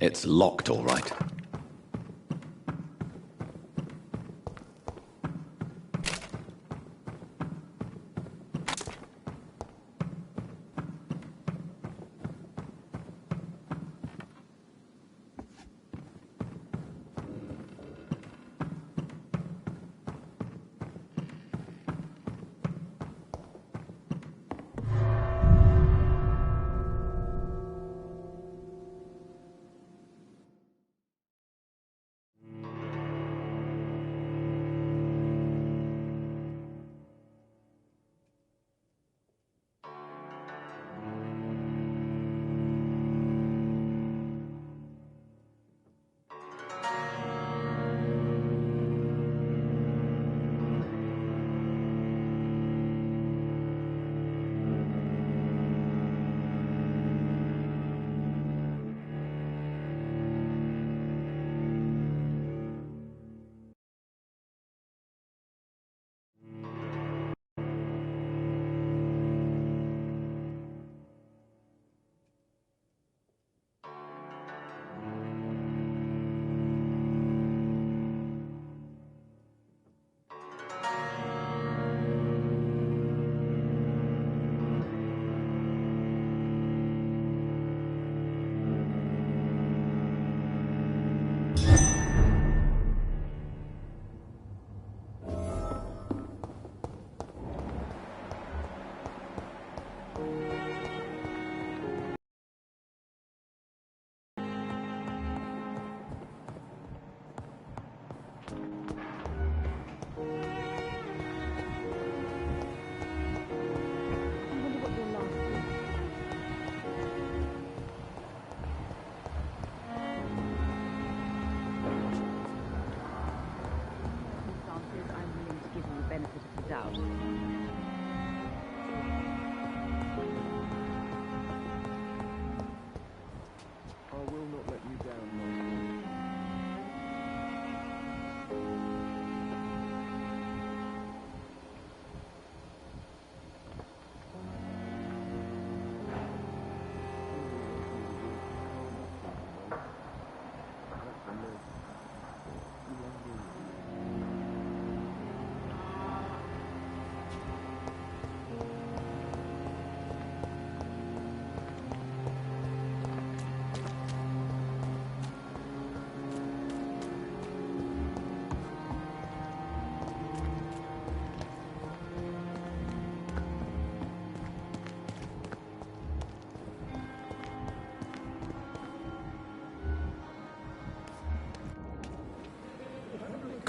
It's locked, all right.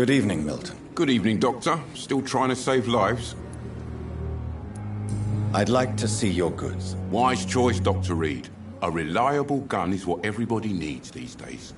Good evening, Milton. Good evening, Doctor. Still trying to save lives? I'd like to see your goods. Wise choice, Dr. Reed. A reliable gun is what everybody needs these days.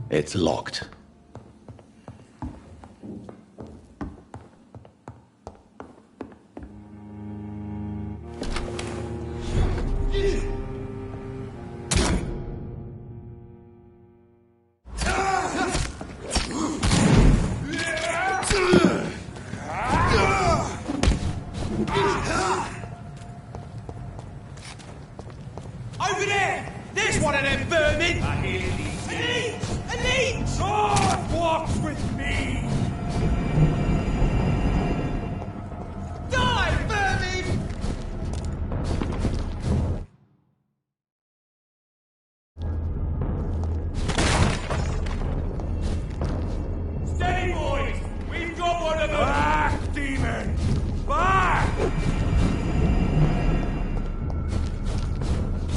It's locked. Over there! There's one of them vermin! I hear these. An eat! God walks with me! Die, vermin! Steady, boys! We've got one of them! Back, demon! Back!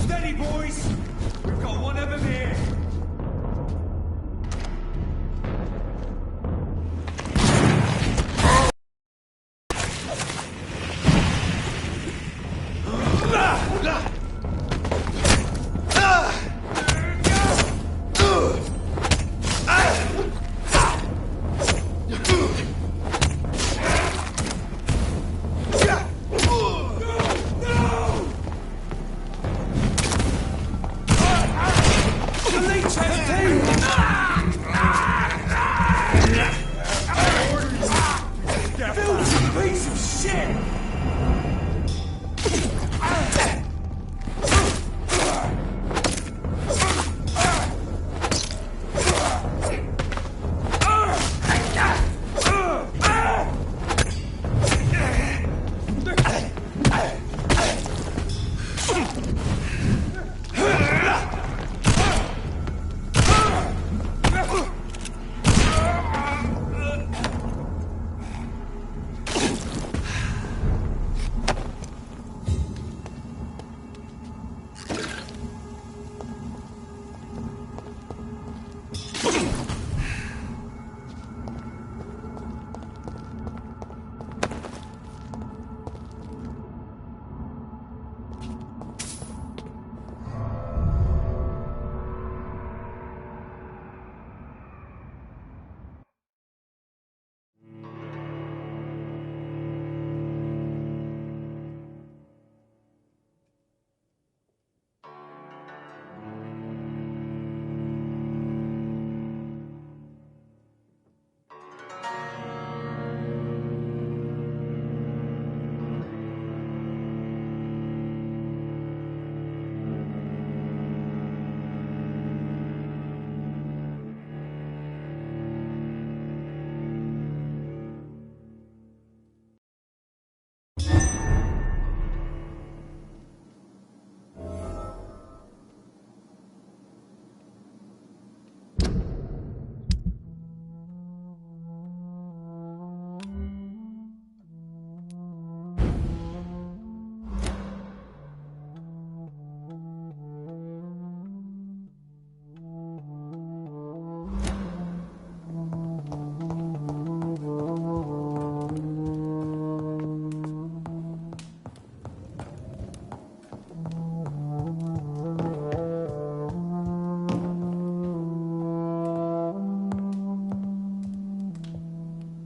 Steady, boys! We've got one of them here!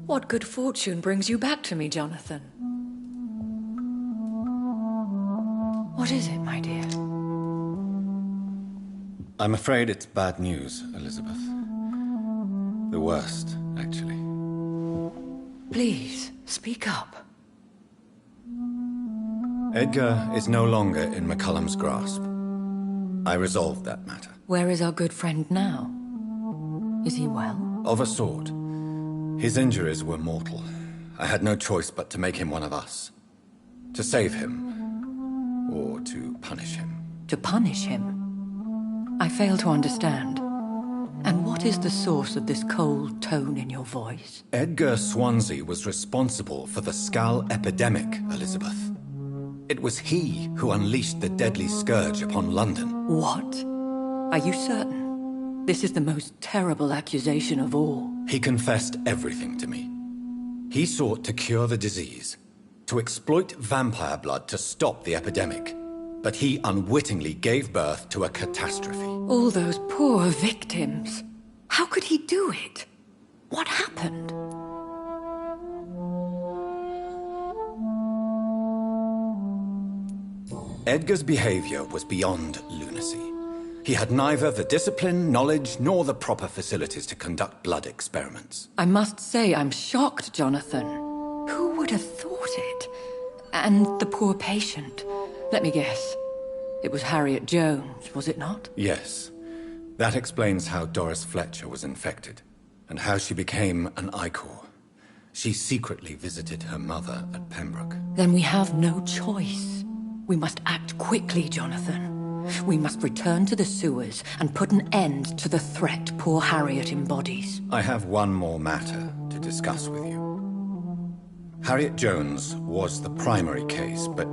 What good fortune brings you back to me, Jonathan? What is it, my dear? I'm afraid it's bad news, Elizabeth. The worst, actually. Please, speak up. Edgar is no longer in McCullum's grasp. I resolved that matter. Where is our good friend now? Is he well? Of a sort. His injuries were mortal. I had no choice but to make him one of us. To save him, or to punish him. To punish him? I fail to understand. And what is the source of this cold tone in your voice? Edgar Swansea was responsible for the Skull epidemic, Elizabeth. It was he who unleashed the deadly scourge upon London. What? Are you certain? This is the most terrible accusation of all. He confessed everything to me. He sought to cure the disease, to exploit vampire blood to stop the epidemic. But he unwittingly gave birth to a catastrophe. All those poor victims. How could he do it? What happened? Edgar's behavior was beyond lunacy. He had neither the discipline, knowledge, nor the proper facilities to conduct blood experiments. I must say I'm shocked, Jonathan. Who would have thought it? And the poor patient. Let me guess. It was Harriet Jones, was it not? Yes. That explains how Doris Fletcher was infected, and how she became an Icor. She secretly visited her mother at Pembroke. Then we have no choice. We must act quickly, Jonathan. We must return to the sewers and put an end to the threat poor Harriet embodies. I have one more matter to discuss with you. Harriet Jones was the primary case, but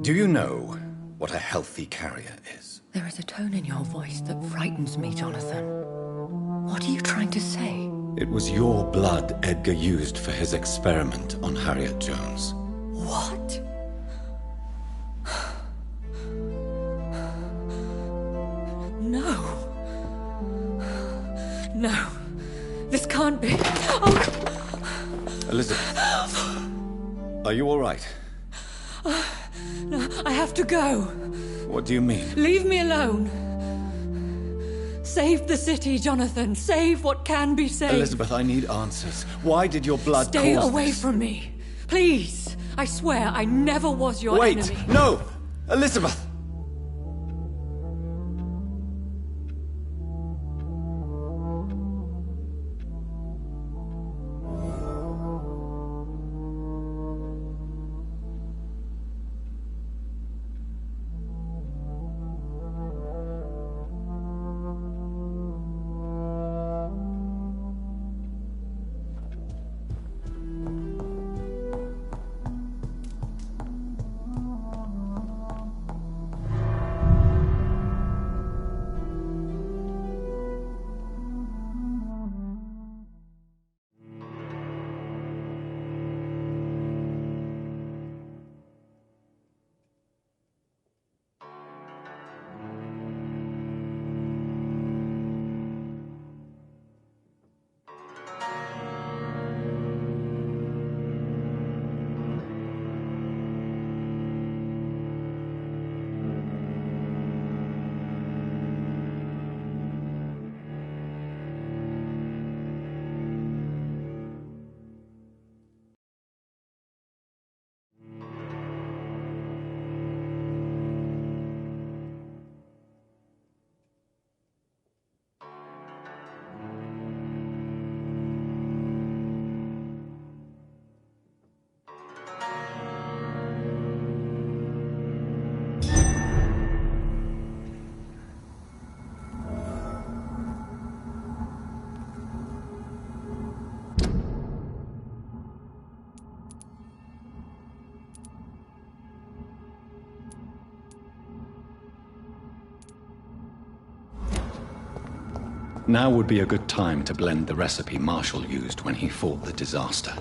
do you know what a healthy carrier is? There is a tone in your voice that frightens me, Jonathan. What are you trying to say? It was your blood Edgar used for his experiment on Harriet Jones. What? No. No. This can't be. Oh. Elizabeth, are you all right? No, I have to go. What do you mean? Leave me alone. Save the city, Jonathan. Save what can be saved. Elizabeth, I need answers. Why did your blood Stay cause away this? from me. Please. I swear I never was your Wait! enemy. No! Elizabeth! Now would be a good time to blend the recipe Marshall used when he fought the disaster.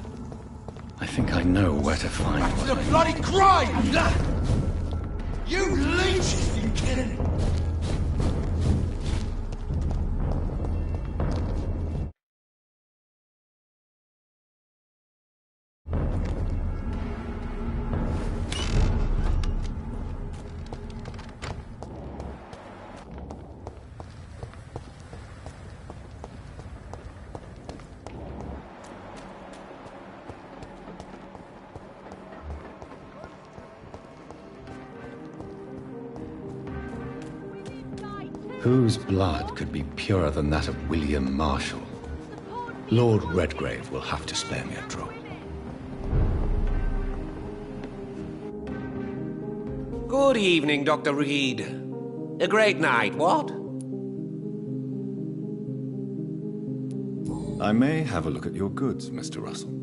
I think I know where to find what The bloody crime! You leeches been kidding! Whose blood could be purer than that of William Marshall? Lord Redgrave will have to spare me a drop. Good evening, Dr. Reed. A great night, what? I may have a look at your goods, Mr. Russell.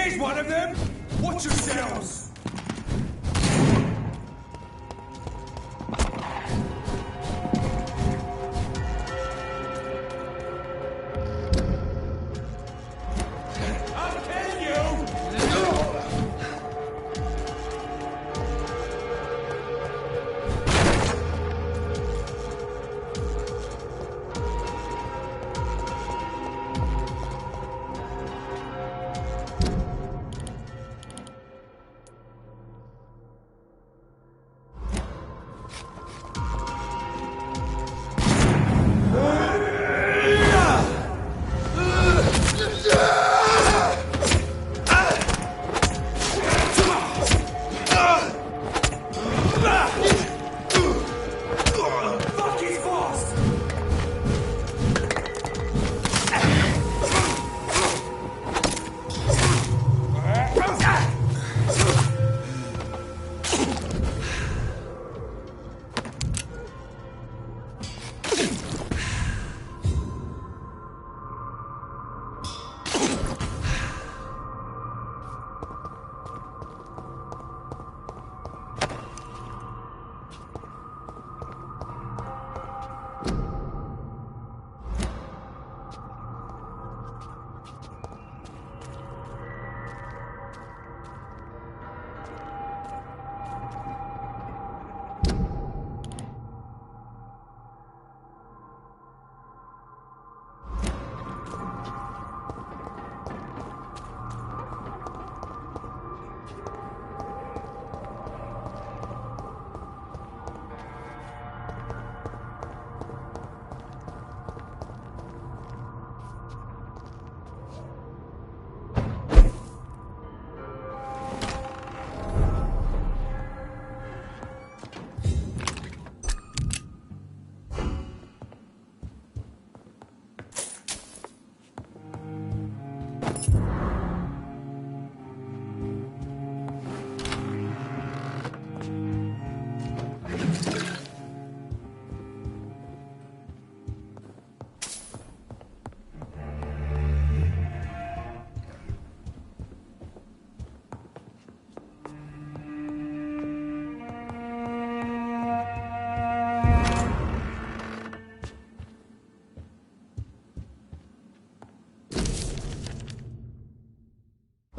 Here's one of them! Watch yourselves! I'll kill you!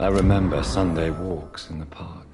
I remember Sunday walks in the park.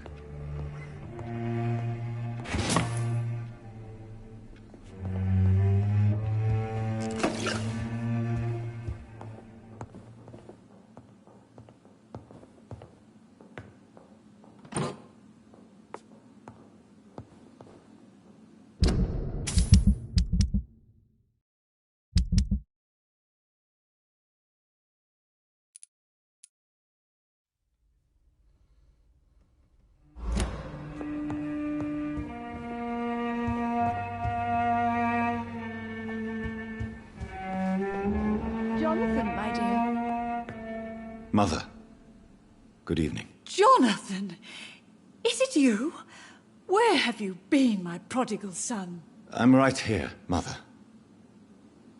Jonathan, my dear. Mother, good evening. Jonathan! Is it you? Where have you been, my prodigal son? I'm right here, Mother.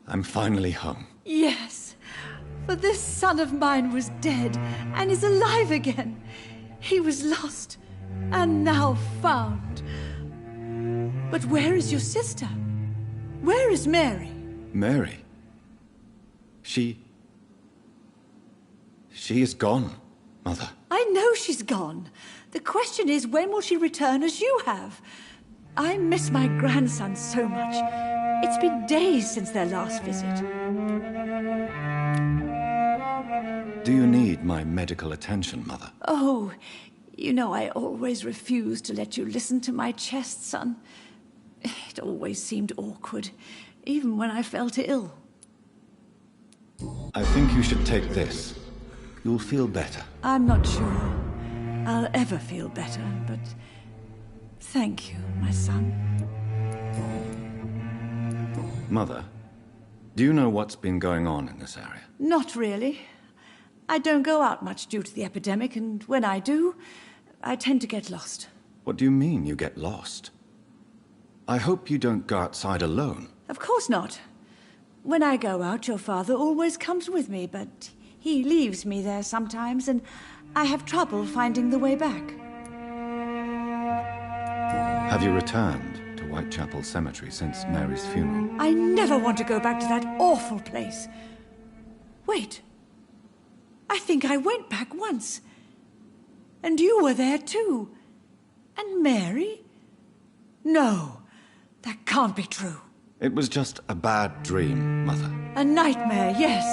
I'm finally home. Yes, for this son of mine was dead and is alive again. He was lost and now found. But where is your sister? Where is Mary? Mary? She is gone, Mother. I know she's gone. The question is, when will she return as you have? I miss my grandson so much. It's been days since their last visit. Do you need my medical attention, Mother? Oh, you know I always refused to let you listen to my chest, son. It always seemed awkward, even when I felt ill. I think you should take this. You'll feel better. I'm not sure I'll ever feel better, but thank you, my son. Mother, do you know what's been going on in this area? Not really. I don't go out much due to the epidemic, and when I do, I tend to get lost. What do you mean you get lost? I hope you don't go outside alone. Of course not. When I go out, your father always comes with me, but He leaves me there sometimes, and I have trouble finding the way back. Have you returned to Whitechapel Cemetery since Mary's funeral? I never want to go back to that awful place. Wait. I think I went back once. And you were there too. And Mary? No, that can't be true. It was just a bad dream, Mother. A nightmare, yes.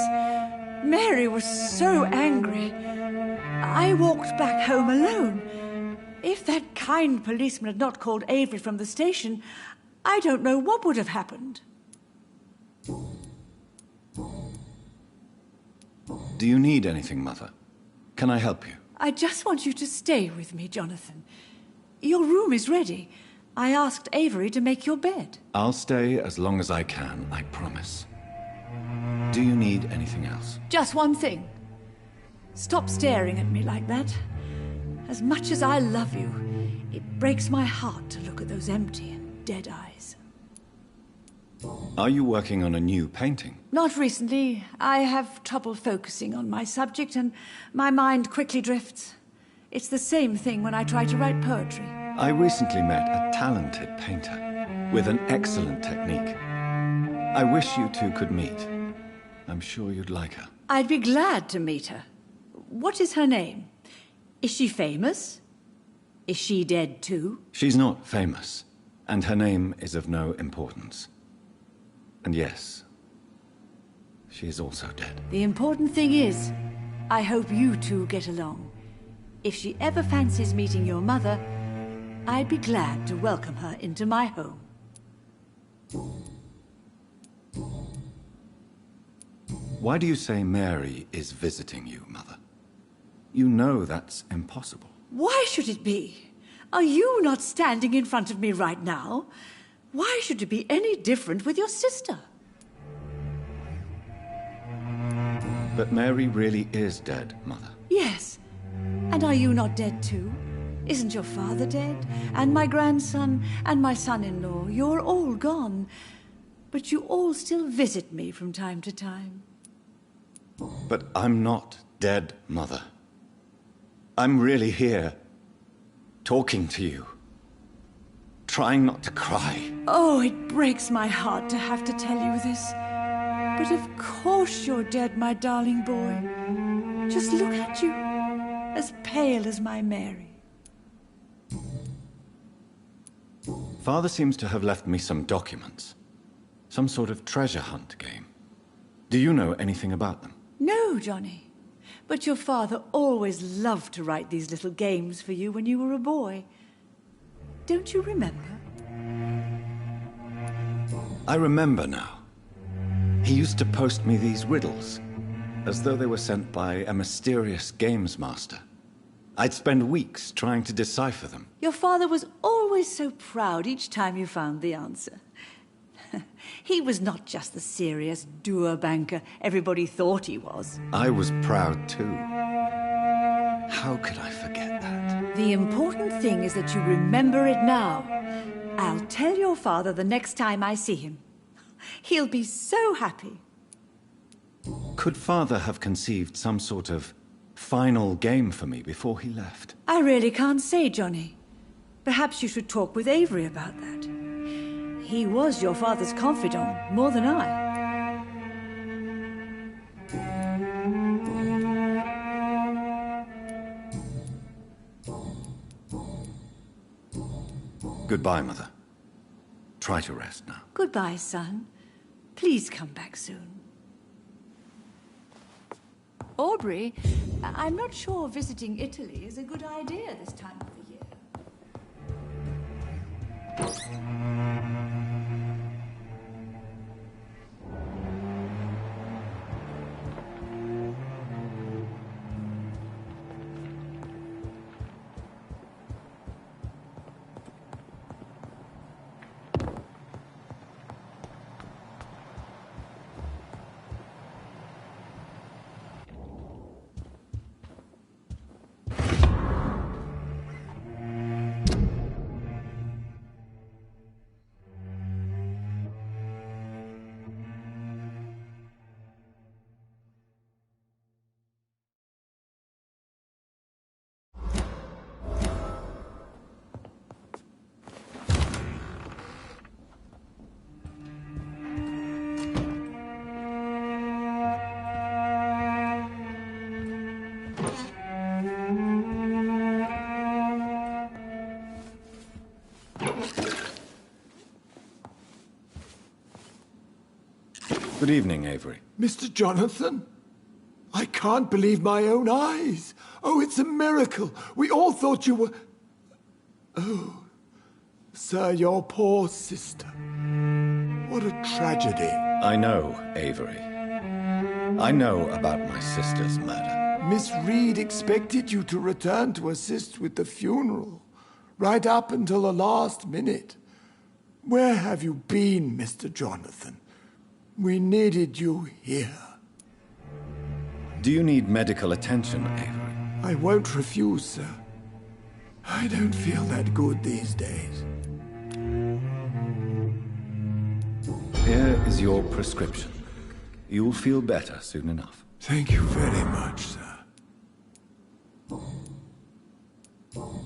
Mary was so angry. I walked back home alone. If that kind policeman had not called Avery from the station, I don't know what would have happened. Do you need anything, Mother? Can I help you? I just want you to stay with me, Jonathan. Your room is ready. I asked Avery to make your bed. I'll stay as long as I can, I promise. Do you need anything else? Just one thing. Stop staring at me like that. As much as I love you, it breaks my heart to look at those empty and dead eyes. Are you working on a new painting? Not recently. I have trouble focusing on my subject, and my mind quickly drifts. It's the same thing when I try to write poetry. I recently met a talented painter with an excellent technique. I wish you two could meet. I'm sure you'd like her. I'd be glad to meet her. What is her name? Is she famous? Is she dead too? She's not famous, and her name is of no importance. And yes, she is also dead. The important thing is, I hope you two get along. If she ever fancies meeting your mother, I'd be glad to welcome her into my home. Why do you say Mary is visiting you, Mother? You know that's impossible. Why should it be? Are you not standing in front of me right now? Why should it be any different with your sister? But Mary really is dead, Mother. Yes. And are you not dead too? Isn't your father dead? And my grandson, and my son-in-law? You're all gone. But you all still visit me from time to time. But I'm not dead, Mother. I'm really here, talking to you, trying not to cry. Oh, it breaks my heart to have to tell you this. But of course you're dead, my darling boy. Just look at you, as pale as my Mary. Father seems to have left me some documents. Some sort of treasure hunt game. Do you know anything about them? No, Johnny. But your father always loved to write these little games for you when you were a boy. Don't you remember? I remember now. He used to post me these riddles, as though they were sent by a mysterious games master. I'd spend weeks trying to decipher them. Your father was always so proud each time you found the answer. He was not just the serious doer banker everybody thought he was. I was proud too. How could I forget that? The important thing is that you remember it now. I'll tell your father the next time I see him. He'll be so happy. Could Father have conceived some sort of final game for me before he left? I really can't say, Johnny. Perhaps you should talk with Avery about that. He was your father's confidant, more than I. Goodbye, Mother. Try to rest now. Goodbye, son. Please come back soon. Aubrey, I'm not sure visiting Italy is a good idea this time of the year. Good evening, Avery. Mr. Jonathan? I can't believe my own eyes. Oh, it's a miracle. We all thought you were... Oh, sir, your poor sister. What a tragedy. I know, Avery. I know about my sister's murder. Miss Reed expected you to return to assist with the funeral, right up until the last minute. Where have you been, Mr. Jonathan? We needed you here. Do you need medical attention, Avery? I won't refuse, sir. I don't feel that good these days. Here is your prescription. You'll feel better soon enough. Thank you very much, sir.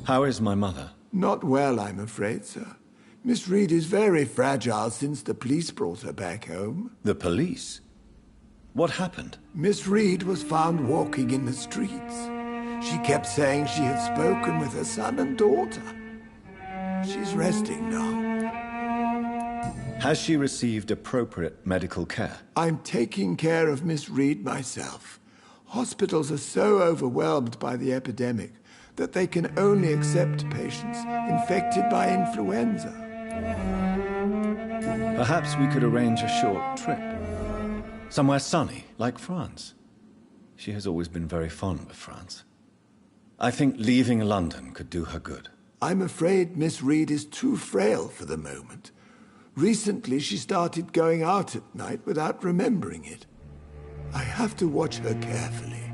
How is my mother? Not well, I'm afraid, sir. Miss Reed is very fragile since the police brought her back home. The police? What happened? Miss Reed was found walking in the streets. She kept saying she had spoken with her son and daughter. She's resting now. Has she received appropriate medical care? I'm taking care of Miss Reed myself. Hospitals are so overwhelmed by the epidemic that they can only accept patients infected by influenza. Perhaps we could arrange a short trip. Somewhere sunny, like France. She has always been very fond of France. I think leaving London could do her good. I'm afraid Miss Reed is too frail for the moment. Recently, she started going out at night without remembering it. I have to watch her carefully.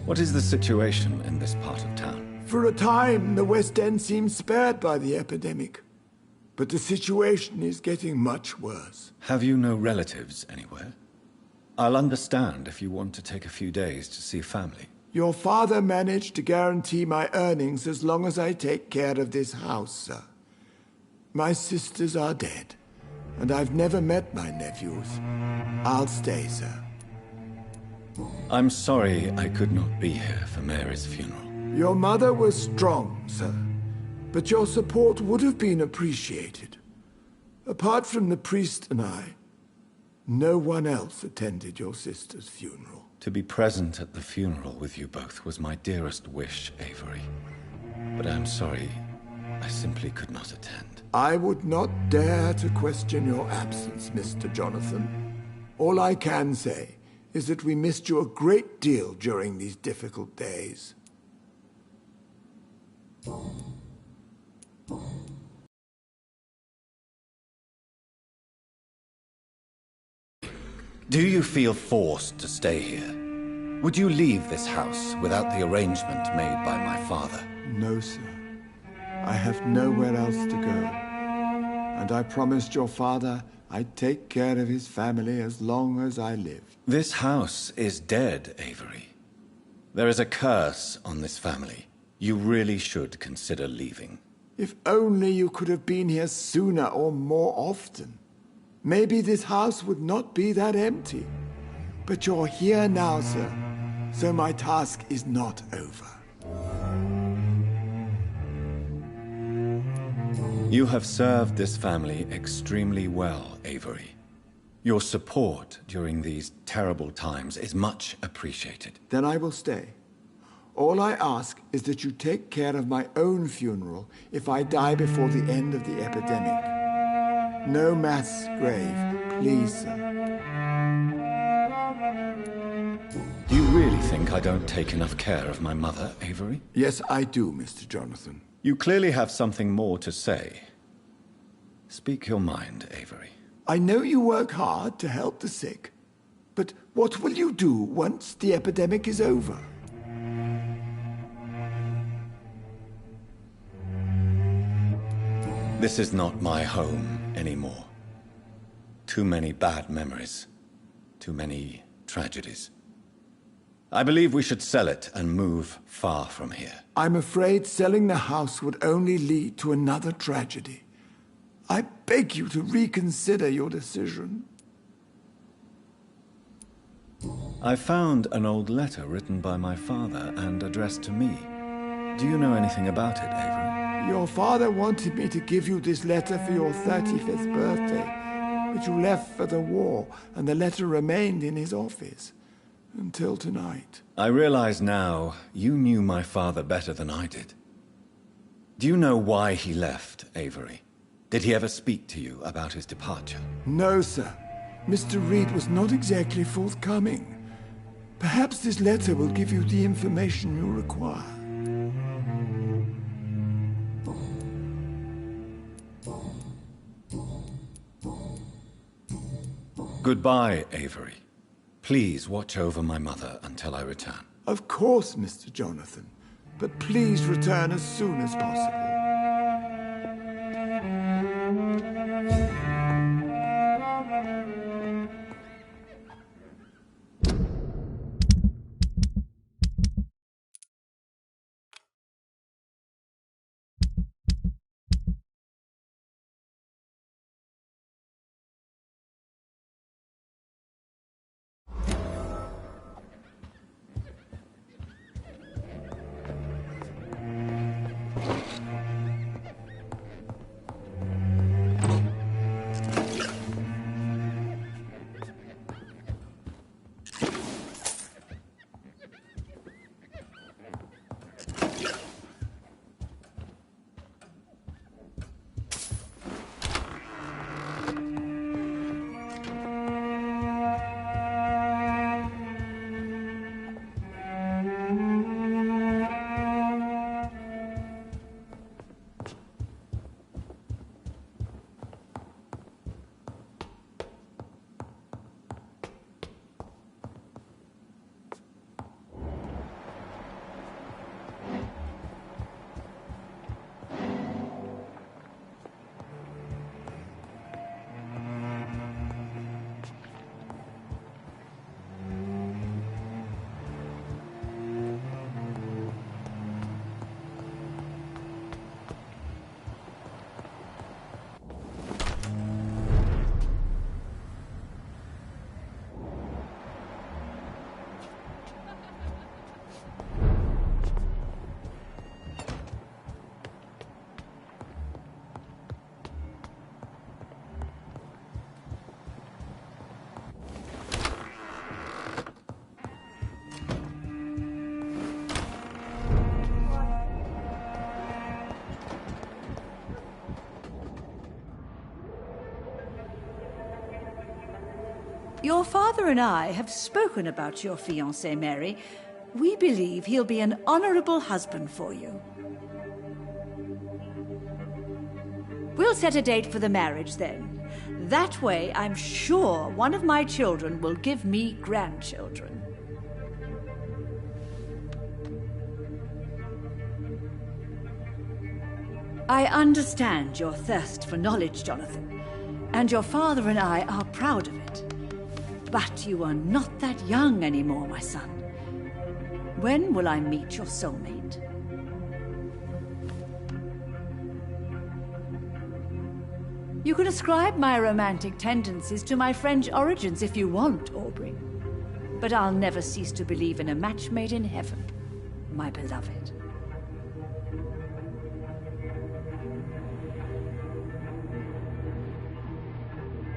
What is the situation in this part of town? For a time, the West End seemed spared by the epidemic. But the situation is getting much worse. Have you no relatives anywhere? I'll understand if you want to take a few days to see family. Your father managed to guarantee my earnings as long as I take care of this house, sir. My sisters are dead, and I've never met my nephews. I'll stay, sir. I'm sorry I could not be here for Mary's funeral. Your mother was strong, sir, but your support would have been appreciated. Apart from the priest and I, no one else attended your sister's funeral. To be present at the funeral with you both was my dearest wish, Avery. But I'm sorry, I simply could not attend. I would not dare to question your absence, Mr. Jonathan. All I can say is that we missed you a great deal during these difficult days. Do you feel forced to stay here? Would you leave this house without the arrangement made by my father? No, sir. I have nowhere else to go. And I promised your father I'd take care of his family as long as I lived. This house is dead, Avery. There is a curse on this family. You really should consider leaving. If only you could have been here sooner or more often. Maybe this house would not be that empty. But you're here now, sir, so my task is not over. You have served this family extremely well, Avery. Your support during these terrible times is much appreciated. Then I will stay. All I ask is that you take care of my own funeral if I die before the end of the epidemic. No mass grave, please, sir. Do you really think I don't take enough care of my mother, Avery? Yes, I do, Mr. Jonathan. You clearly have something more to say. Speak your mind, Avery. I know you work hard to help the sick, but what will you do once the epidemic is over? This is not my home anymore. Too many bad memories. Too many tragedies. I believe we should sell it and move far from here. I'm afraid selling the house would only lead to another tragedy. I beg you to reconsider your decision. I found an old letter written by my father and addressed to me. Do you know anything about it, Avery? Your father wanted me to give you this letter for your 35th birthday, but you left for the war, and the letter remained in his office. Until tonight. I realize now you knew my father better than I did. Do you know why he left, Avery? Did he ever speak to you about his departure? No, sir. Mr. Reed was not exactly forthcoming. Perhaps this letter will give you the information you require. Goodbye, Avery. Please watch over my mother until I return. Of course, Mr. Jonathan. But please return as soon as possible. Your father and I have spoken about your fiancé, Mary. We believe he'll be an honorable husband for you. We'll set a date for the marriage then. That way, I'm sure one of my children will give me grandchildren. I understand your thirst for knowledge, Jonathan, and your father and I are proud of it. But you are not that young anymore, my son. When will I meet your soulmate? You can ascribe my romantic tendencies to my French origins if you want, Aubrey. But I'll never cease to believe in a match made in heaven, my beloved.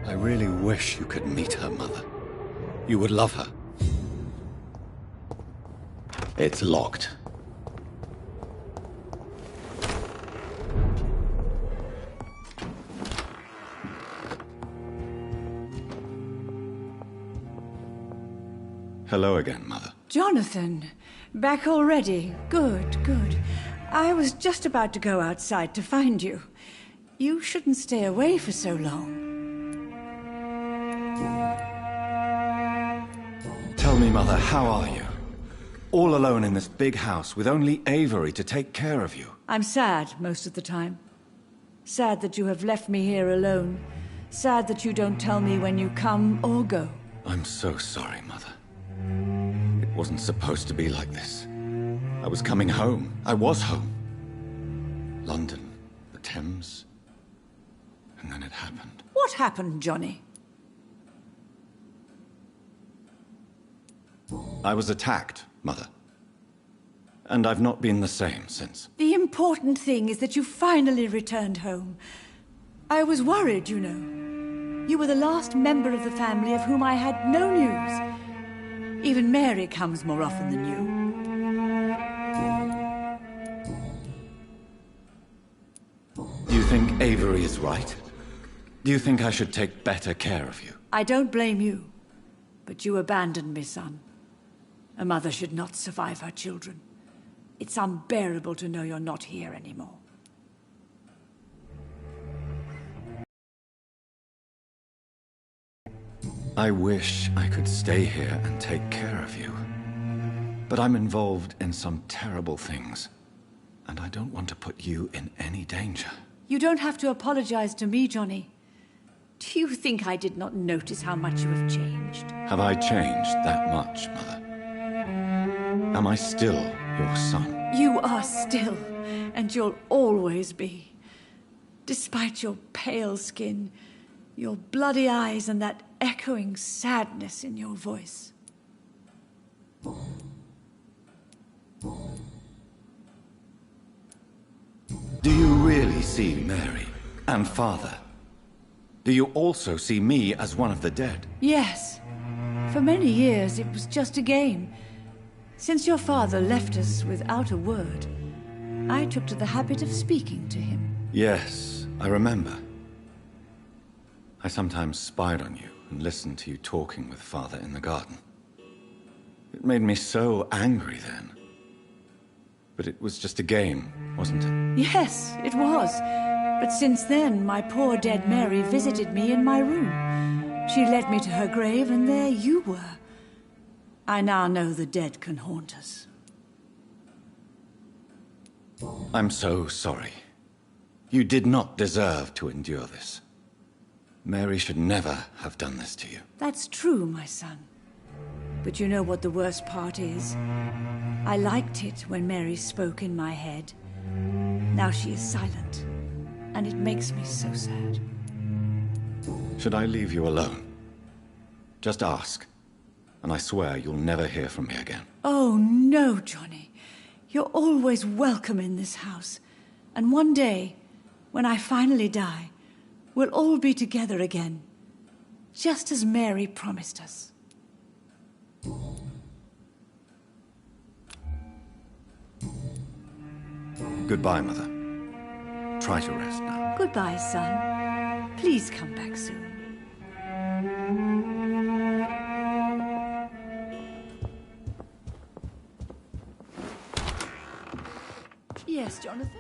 I really wish you could meet her, Mother. You would love her. It's locked. Hello again, Mother. Jonathan, back already. Good, good. I was just about to go outside to find you. You shouldn't stay away for so long. Tell me, Mother, how are you? All alone in this big house with only Avery to take care of you. I'm sad most of the time. Sad that you have left me here alone. Sad that you don't tell me when you come or go. I'm so sorry, Mother. It wasn't supposed to be like this. I was coming home. I was home. London, the Thames, and then it happened. What happened, Johnny? I was attacked, Mother. And I've not been the same since. The important thing is that you finally returned home. I was worried, you know. You were the last member of the family of whom I had no news. Even Mary comes more often than you. Do you think Avery is right? Do you think I should take better care of you? I don't blame you, but you abandoned me, son. A mother should not survive her children. It's unbearable to know you're not here anymore. I wish I could stay here and take care of you. But I'm involved in some terrible things, and I don't want to put you in any danger. You don't have to apologize to me, Johnny. Do you think I did not notice how much you have changed? Have I changed that much, Mother? Am I still your son? You are still, and you'll always be. Despite your pale skin, your bloody eyes, and that echoing sadness in your voice. Do you really see Mary and Father? Do you also see me as one of the dead? Yes. For many years, it was just a game. Since your father left us without a word, I took to the habit of speaking to him. Yes, I remember. I sometimes spied on you and listened to you talking with Father in the garden. It made me so angry then. But it was just a game, wasn't it? Yes, it was. But since then, my poor dead Mary visited me in my room. She led me to her grave, and there you were. I now know the dead can haunt us. I'm so sorry. You did not deserve to endure this. Mary should never have done this to you. That's true, my son. But you know what the worst part is? I liked it when Mary spoke in my head. Now she is silent, and it makes me so sad. Should I leave you alone? Just ask, and I swear you'll never hear from me again. Oh, no, Johnny. You're always welcome in this house. And one day, when I finally die, we'll all be together again, just as Mary promised us. Goodbye, Mother. Try to rest now. Goodbye, son. Please come back soon. Yes, Jonathan?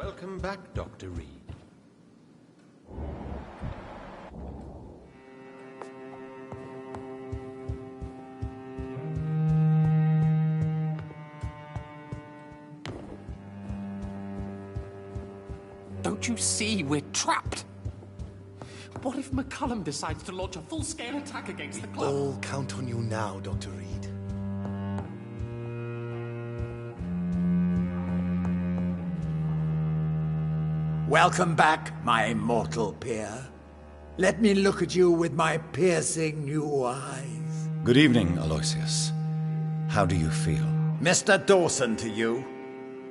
Welcome back, Dr. Reed. Don't you see we're trapped? What if McCullum decides to launch a full-scale attack against the club? All count on you now, Dr. Reed. Welcome back, my immortal peer. Let me look at you with my piercing new eyes. Good evening, Aloysius. How do you feel? Mr. Dawson to you.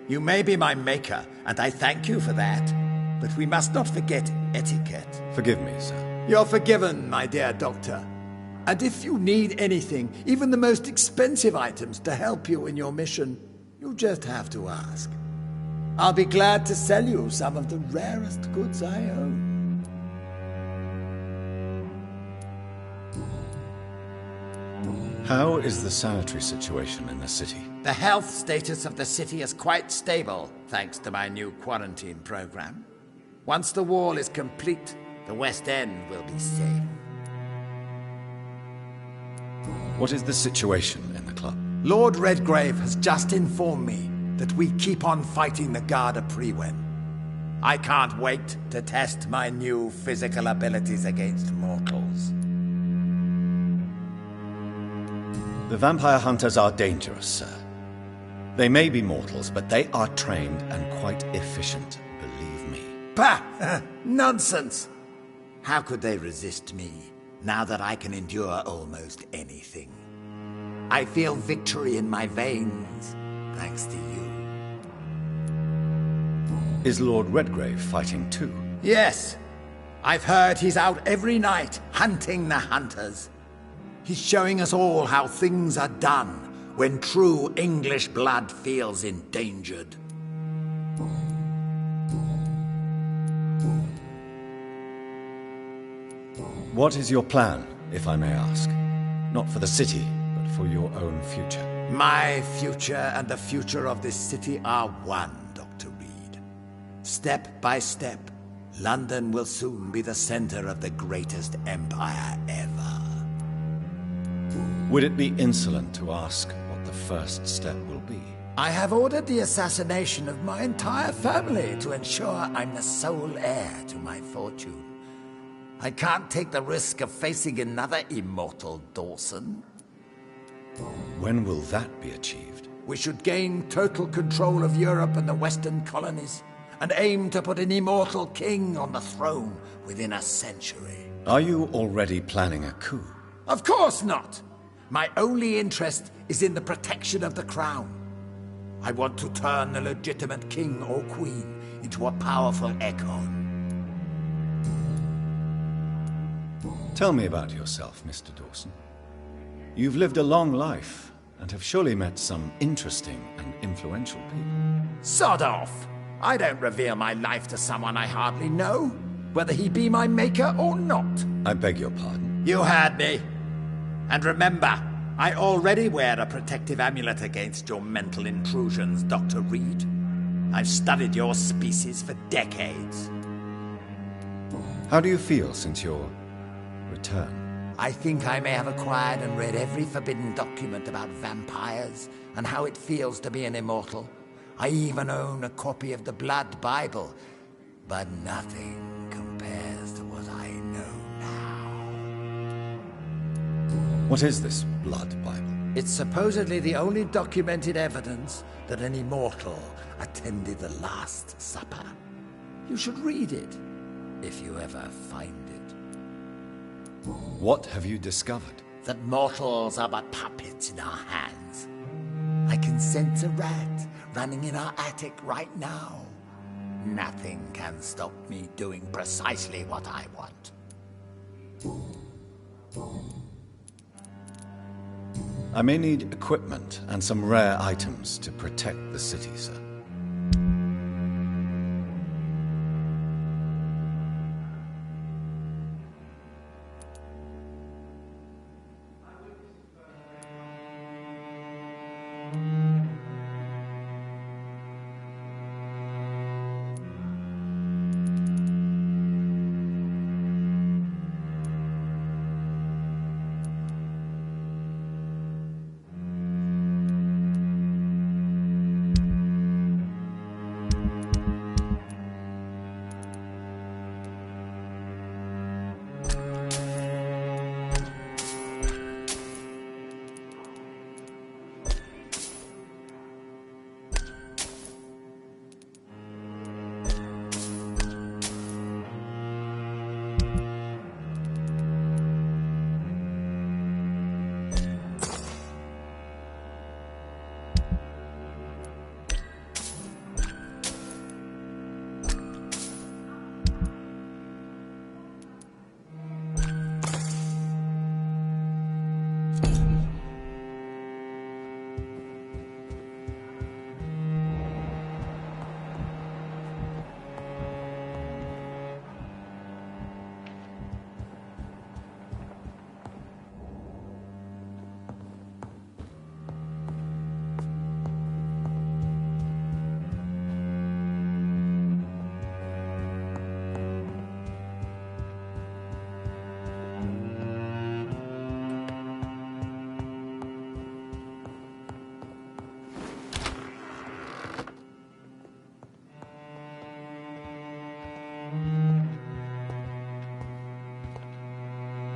You may be my maker, and I thank you for that. But we must not forget etiquette. Forgive me, sir. You're forgiven, my dear doctor. And if you need anything, even the most expensive items to help you in your mission, you just have to ask. I'll be glad to sell you some of the rarest goods I own. How is the sanitary situation in the city? The health status of the city is quite stable, thanks to my new quarantine program. Once the wall is complete, the West End will be safe. What is the situation in the club? Lord Redgrave has just informed me that we keep on fighting the Garda Prewen. I can't wait to test my new physical abilities against mortals. The vampire hunters are dangerous, sir. They may be mortals, but they are trained and quite efficient, believe me. Bah! Nonsense! How could they resist me, now that I can endure almost anything? I feel victory in my veins, thanks to you. Is Lord Redgrave fighting too? Yes. I've heard he's out every night, hunting the hunters. He's showing us all how things are done when true English blood feels endangered. What is your plan, if I may ask? Not for the city, but for your own future. My future and the future of this city are one, Dr. Reed. Step by step, London will soon be the center of the greatest empire ever. Would it be insolent to ask what the first step will be? I have ordered the assassination of my entire family to ensure I'm the sole heir to my fortune. I can't take the risk of facing another immortal Dawson. When will that be achieved? We should gain total control of Europe and the Western colonies, and aim to put an immortal king on the throne within a century. Are you already planning a coup? Of course not! My only interest is in the protection of the crown. I want to turn the legitimate king or queen into a powerful echo. Tell me about yourself, Mr. Dawson. You've lived a long life, and have surely met some interesting and influential people. Sod off! I don't reveal my life to someone I hardly know, whether he be my maker or not. I beg your pardon. You heard me. And remember, I already wear a protective amulet against your mental intrusions, Dr. Reed. I've studied your species for decades. How do you feel since your return? I think I may have acquired and read every forbidden document about vampires and how it feels to be an immortal. I even own a copy of the Blood Bible, but nothing compares to what I know now. What is this Blood Bible? It's supposedly the only documented evidence that an immortal attended the Last Supper. You should read it, if you ever find it. What have you discovered? That mortals are but puppets in our hands. I can sense a rat running in our attic right now. Nothing can stop me doing precisely what I want. I may need equipment and some rare items to protect the city, sir.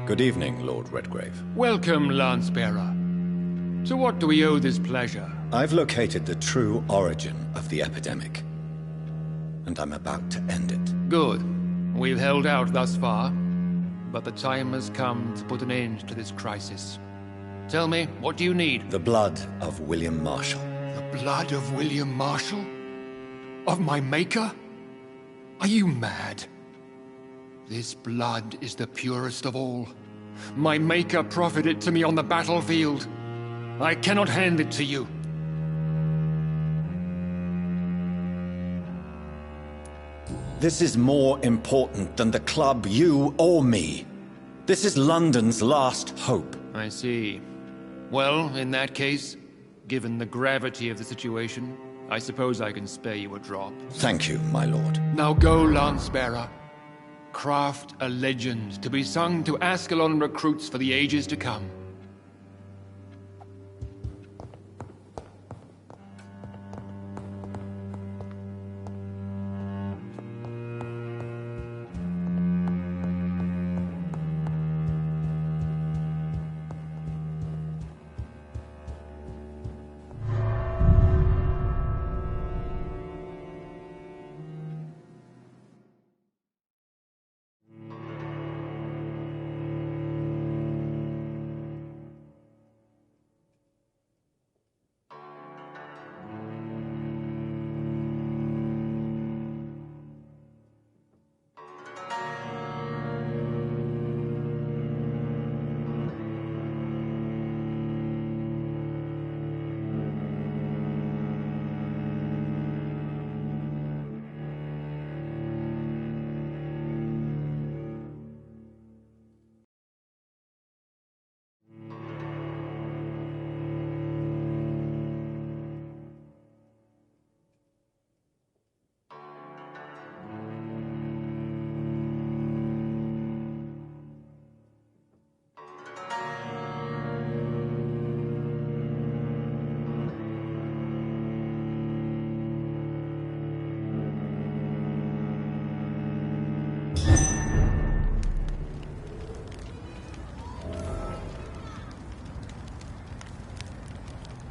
Good evening, Lord Redgrave. Welcome, Lance-bearer. To what do we owe this pleasure? I've located the true origin of the epidemic, and I'm about to end it. Good. We've held out thus far, but the time has come to put an end to this crisis. Tell me, what do you need? The blood of William Marshall. The blood of William Marshall? Of my maker? Are you mad? This blood is the purest of all. My maker proffered it to me on the battlefield. I cannot hand it to you. This is more important than the club, you, or me. This is London's last hope. I see. Well, in that case, given the gravity of the situation, I suppose I can spare you a drop. Thank you, my lord. Now go, Lance-bearer. Craft a legend to be sung to Ascalon recruits for the ages to come.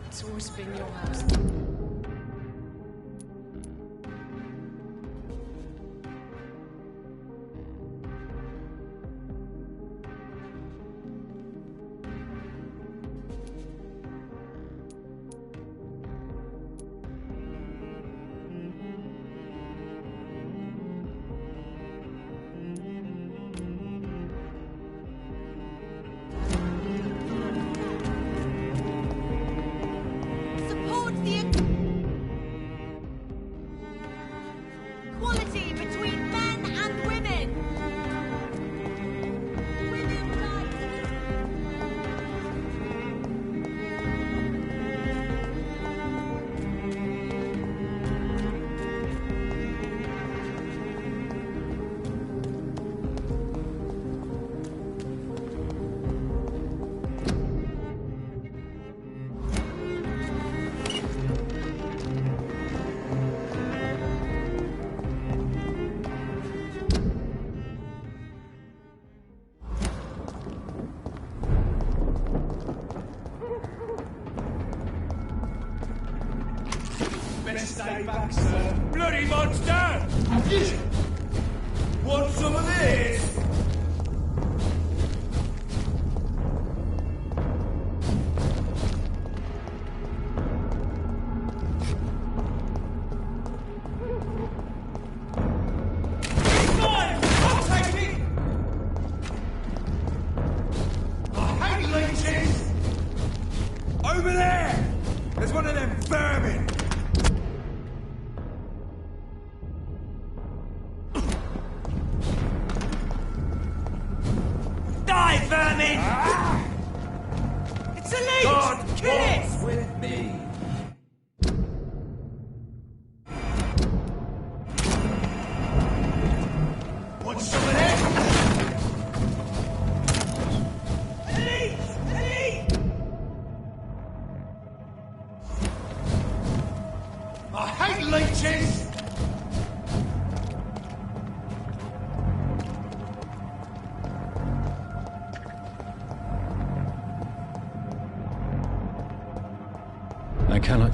It's always been your house. Stay back, sir. Bloody monster! Want some of this? Fine! I'll take it! I hate leeches! Over there! There's one of them vermin! Vermin! Ah! It's a leech! God, kill it! With me. Want some of that? A leech! A leech! I hate leeches!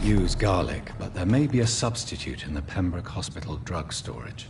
can't use garlic, but there may be a substitute in the Pembroke Hospital drug storage.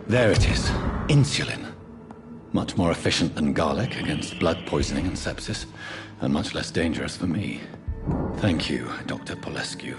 There it is. Insulin. Much more efficient than garlic against blood poisoning and sepsis, and much less dangerous for me. Thank you, Dr. Polescu.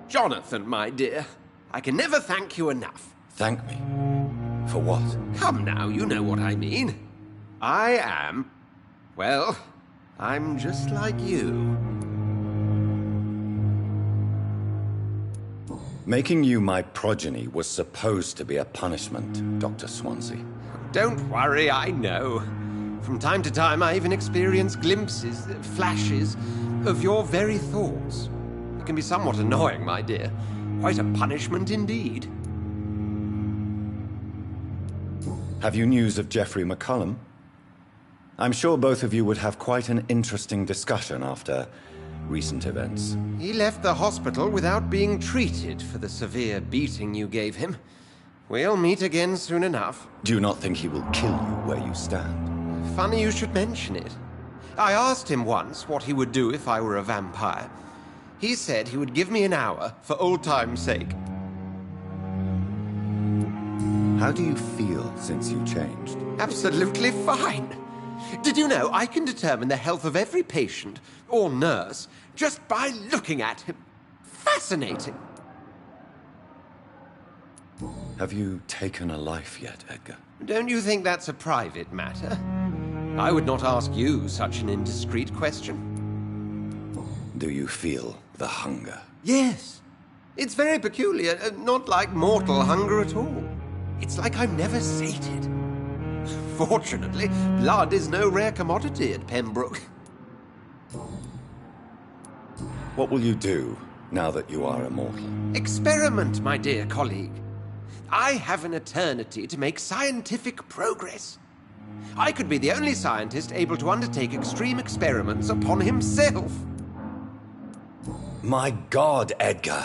Jonathan, my dear, I can never thank you enough. Thank me? For what? Come now, you know what I mean. Well, I'm just like you. Making you my progeny was supposed to be a punishment, Dr. Swansea. Don't worry, I know. From time to time, I even experience glimpses, flashes, of your very thoughts. It can be somewhat annoying, my dear. Quite a punishment indeed. Have you news of Geoffrey McCullum? I'm sure both of you would have quite an interesting discussion after recent events. He left the hospital without being treated for the severe beating you gave him. We'll meet again soon enough. Do you not think he will kill you where you stand? Funny you should mention it. I asked him once what he would do if I were a vampire. He said he would give me an hour for old time's sake. How do you feel since you changed? Absolutely fine. Did you know I can determine the health of every patient or nurse just by looking at him? Fascinating. Have you taken a life yet, Edgar? Don't you think that's a private matter? I would not ask you such an indiscreet question. Do you feel the hunger? Yes. It's very peculiar, not like mortal hunger at all. It's like I'm never sated. Fortunately, blood is no rare commodity at Pembroke. What will you do now that you are immortal? Experiment, my dear colleague. I have an eternity to make scientific progress. I could be the only scientist able to undertake extreme experiments upon himself. My God, Edgar.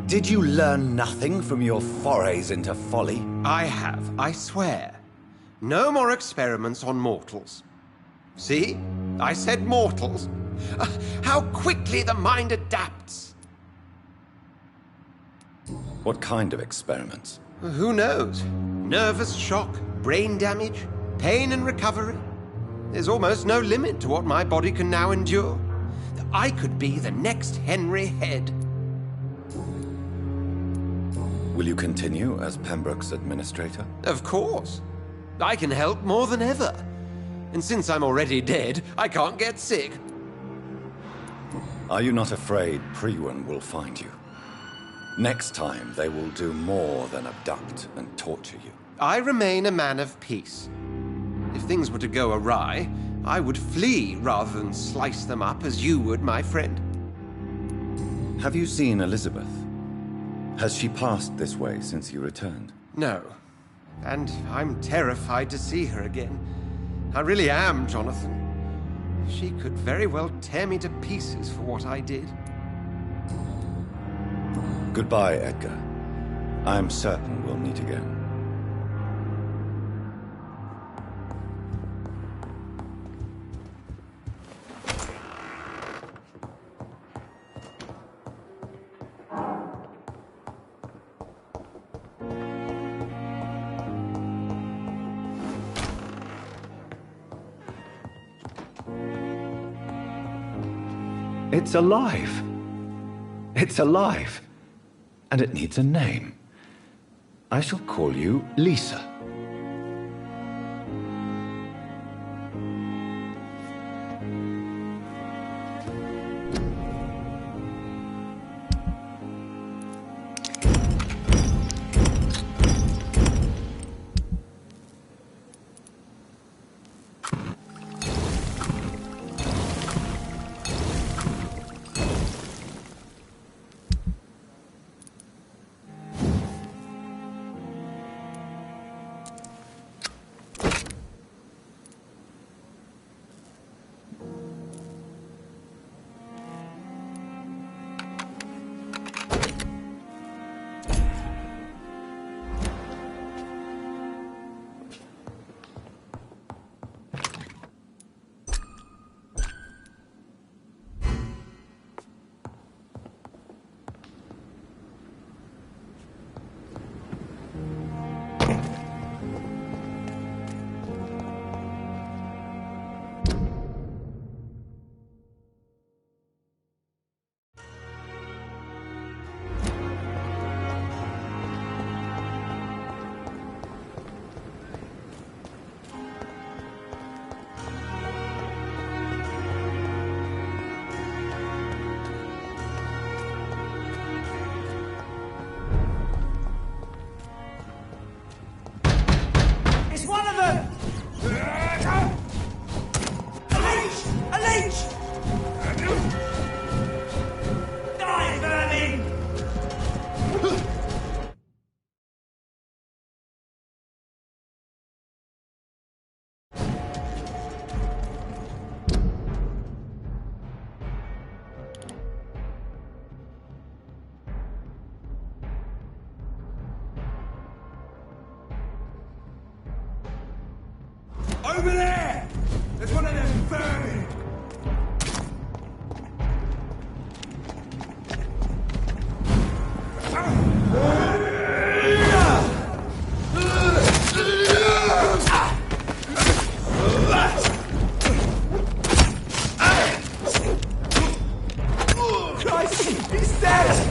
Did you learn nothing from your forays into folly? I have, I swear. No more experiments on mortals. See? I said mortals. How quickly the mind adapts. What kind of experiments? Who knows? Nervous shock, brain damage, pain and recovery. There's almost no limit to what my body can now endure. I could be the next Henry Head. Will you continue as Pembroke's administrator? Of course. I can help more than ever. And since I'm already dead, I can't get sick. Are you not afraid Priwen will find you? Next time, they will do more than abduct and torture you. I remain a man of peace. If things were to go awry, I would flee rather than slice them up as you would, my friend. Have you seen Elizabeth? Has she passed this way since you returned? No. And I'm terrified to see her again. I really am, Jonathan. She could very well tear me to pieces for what I did. Goodbye, Edgar. I am certain we'll meet again. It's alive. It's alive. And it needs a name. I shall call you Lisa. Over there! There's one of them vermin! Christ, he's dead!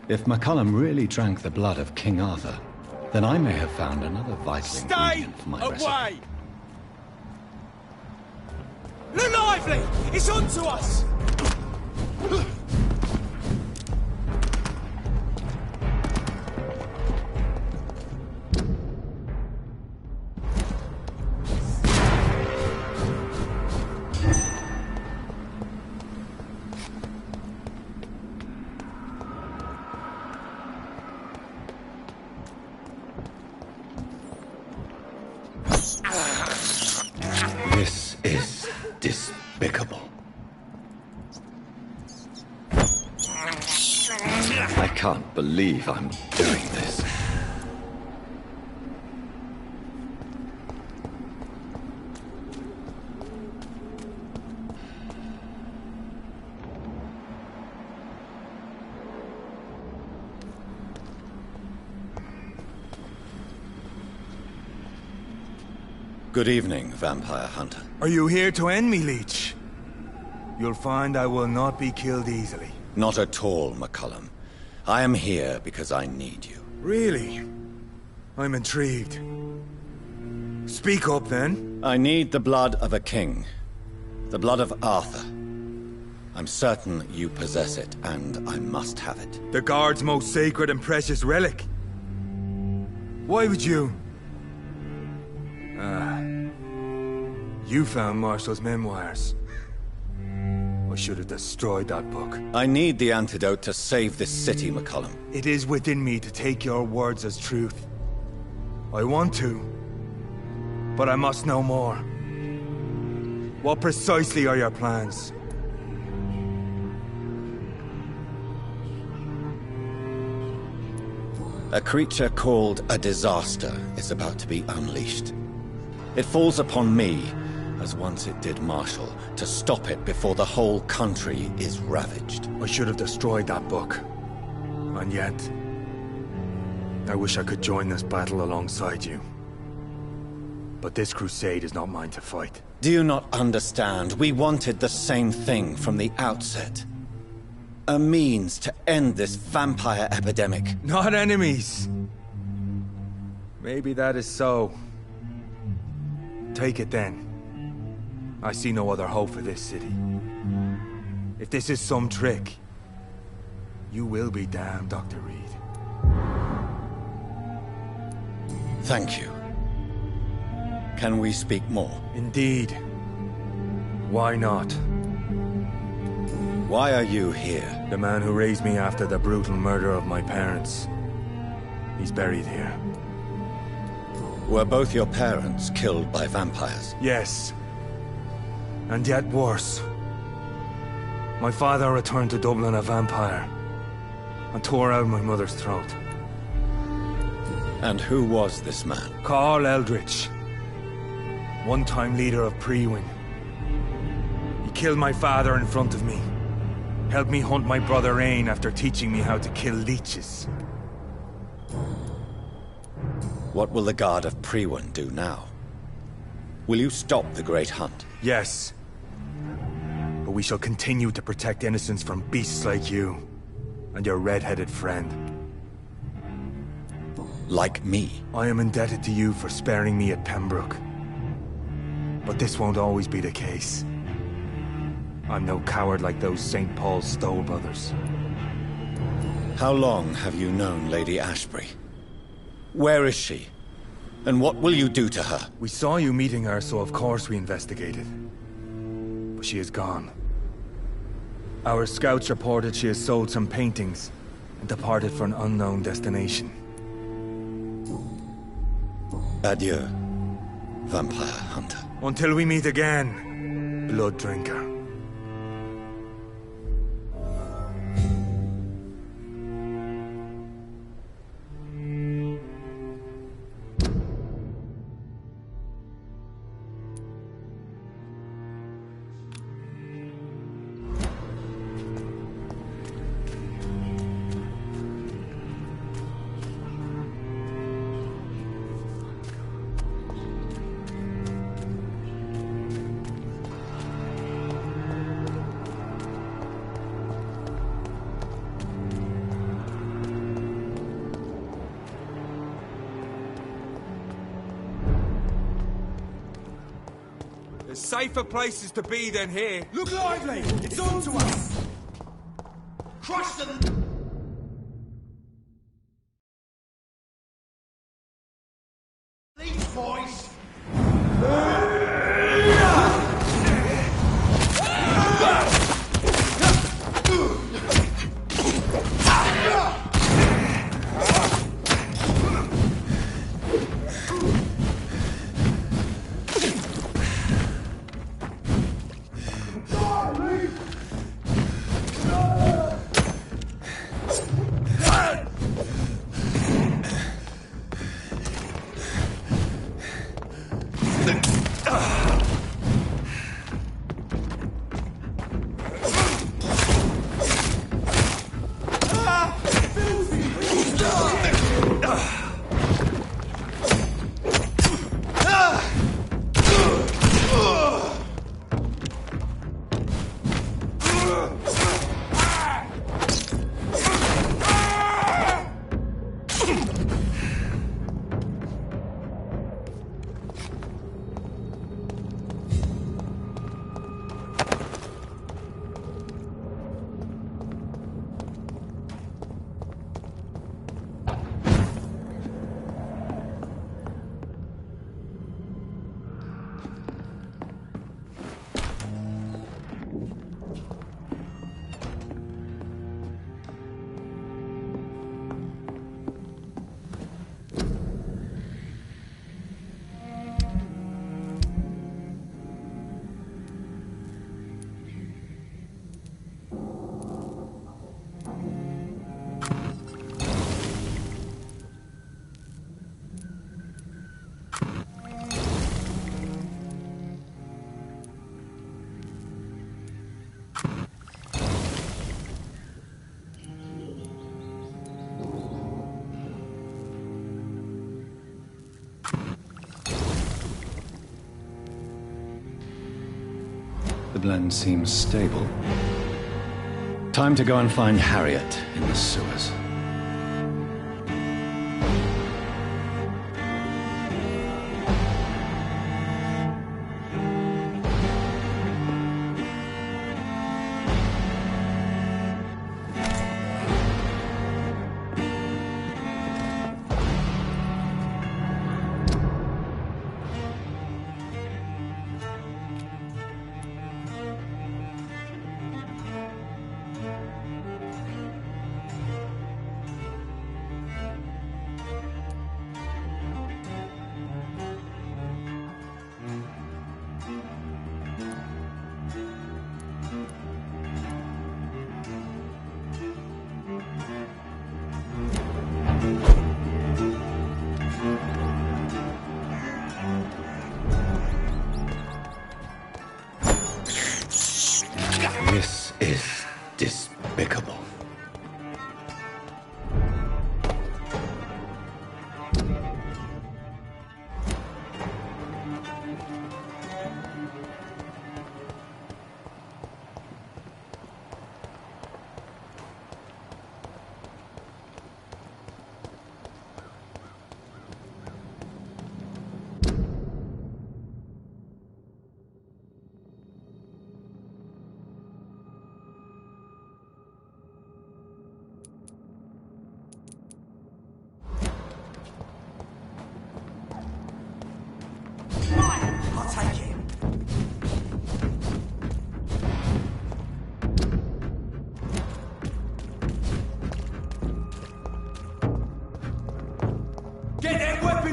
If McCullum really drank the blood of King Arthur, then I may have found another vital ingredient for my recipe. Away! Look lively! It's on to us! This is despicable. I can't believe I'm doing this. Good evening, vampire hunter. Are you here to end me, Leech? You'll find I will not be killed easily. Not at all, McCullum. I am here because I need you. Really? I'm intrigued. Speak up, then. I need the blood of a king. The blood of Arthur. I'm certain you possess it, and I must have it. The Guard's most sacred and precious relic. Why would you? You found Marshall's memoirs. I should have destroyed that book. I need the antidote to save this city, McCullum. It is within me to take your words as truth. I want to, but I must know more. What precisely are your plans? A creature called a disaster is about to be unleashed. It falls upon me, as once it did Marshall, to stop it before the whole country is ravaged. I should have destroyed that book. And yet, I wish I could join this battle alongside you. But this crusade is not mine to fight. Do you not understand? We wanted the same thing from the outset. A means to end this vampire epidemic. Not enemies. Maybe that is so. Take it then. I see no other hope for this city. If this is some trick, you will be damned, Dr. Reed. Thank you. Can we speak more? Indeed. Why not? Why are you here? The man who raised me after the brutal murder of my parents. He's buried here. Were both your parents killed by vampires? Yes. And yet worse. My father returned to Dublin a vampire and tore out my mother's throat. And who was this man? Carl Eldritch. One-time leader of Prewin. He killed my father in front of me. Helped me hunt my brother Ain after teaching me how to kill leeches. What will the Guard of Priwen do now? Will you stop the Great Hunt? Yes. But we shall continue to protect innocents from beasts like you. And your red-headed friend. Like me? I am indebted to you for sparing me at Pembroke. But this won't always be the case. I'm no coward like those St. Paul's Stowe brothers. How long have you known Lady Ashbury? Where is she? And what will you do to her? We saw you meeting her, so of course we investigated. But she is gone. Our scouts reported she has sold some paintings and departed for an unknown destination. Adieu, vampire hunter. Until we meet again, blood drinker. There's safer places to be than here. Look lively! It's on to us! Crush them! These boys! The blend seems stable. Time to go and find Harriet in the sewers.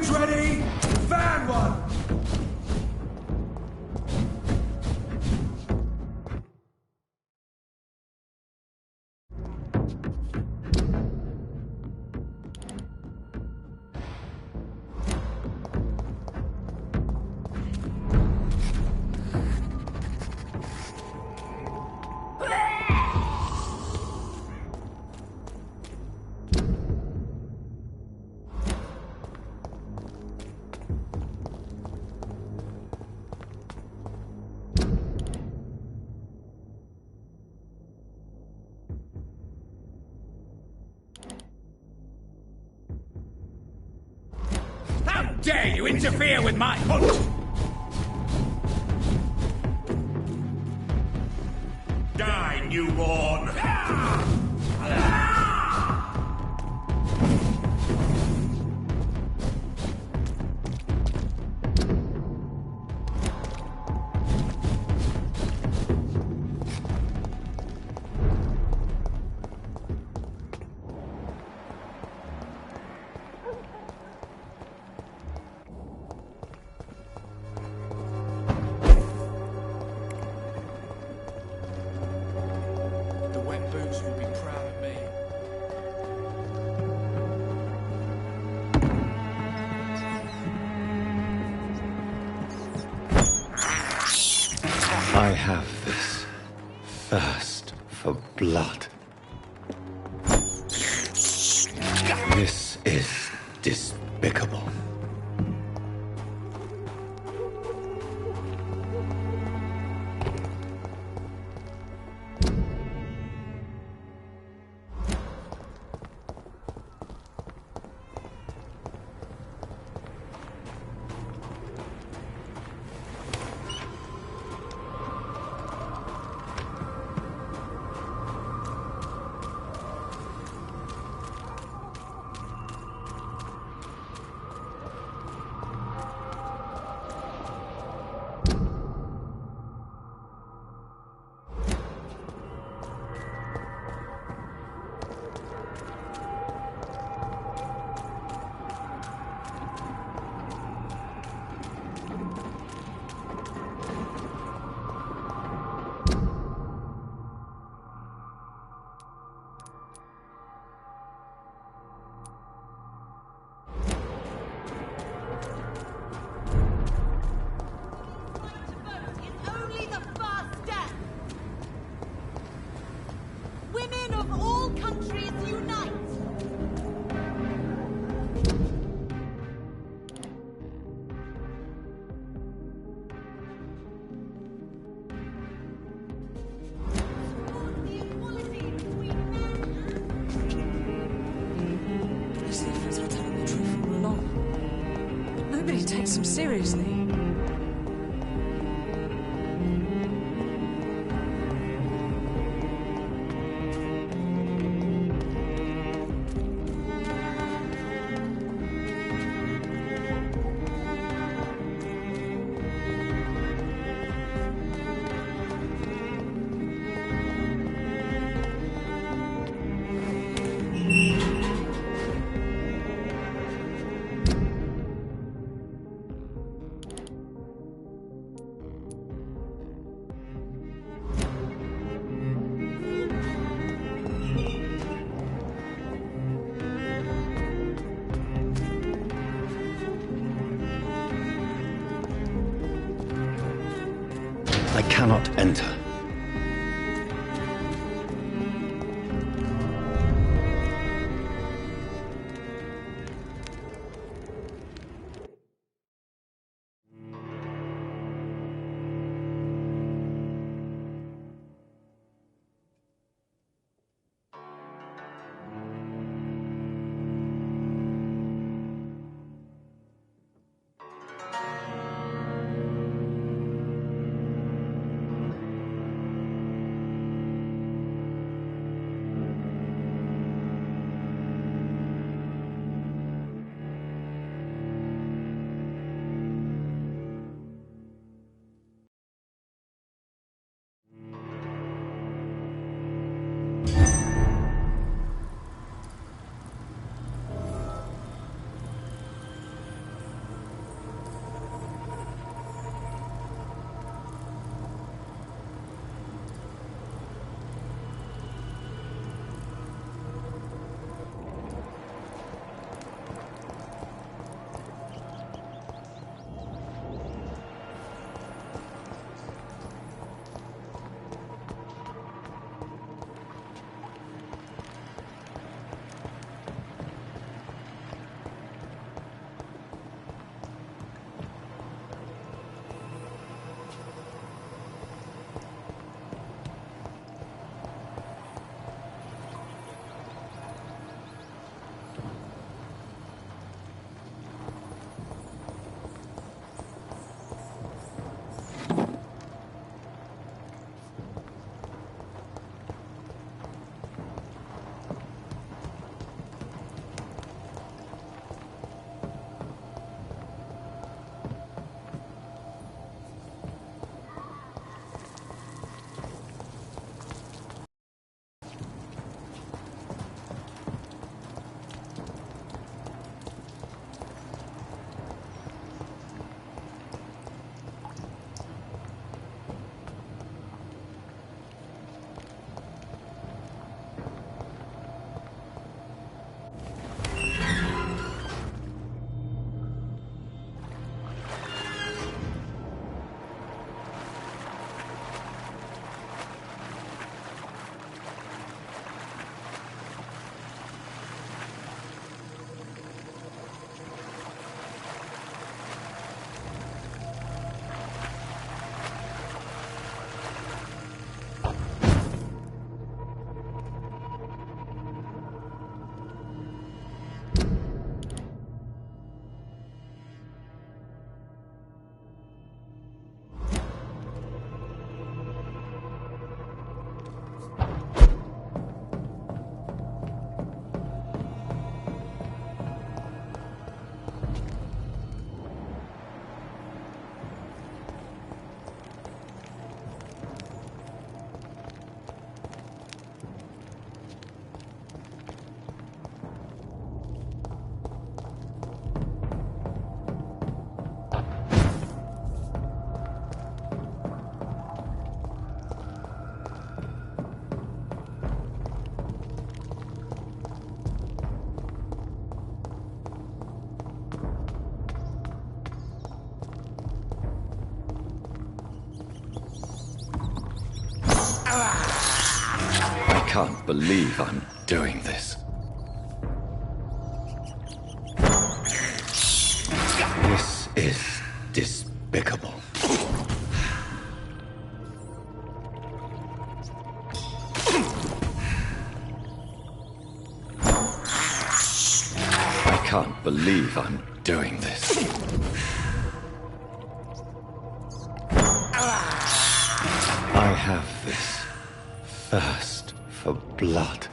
Who's ready? Fan one! How dare you interfere with my hunt! Die, newborn! The wet boots will be proud of me. I have this thirst for blood. This is despicable. Nobody takes them seriously. I cannot enter. can't believe I'm doing this. This is despicable. I can't believe I'm doing this. I have this thirst for blood.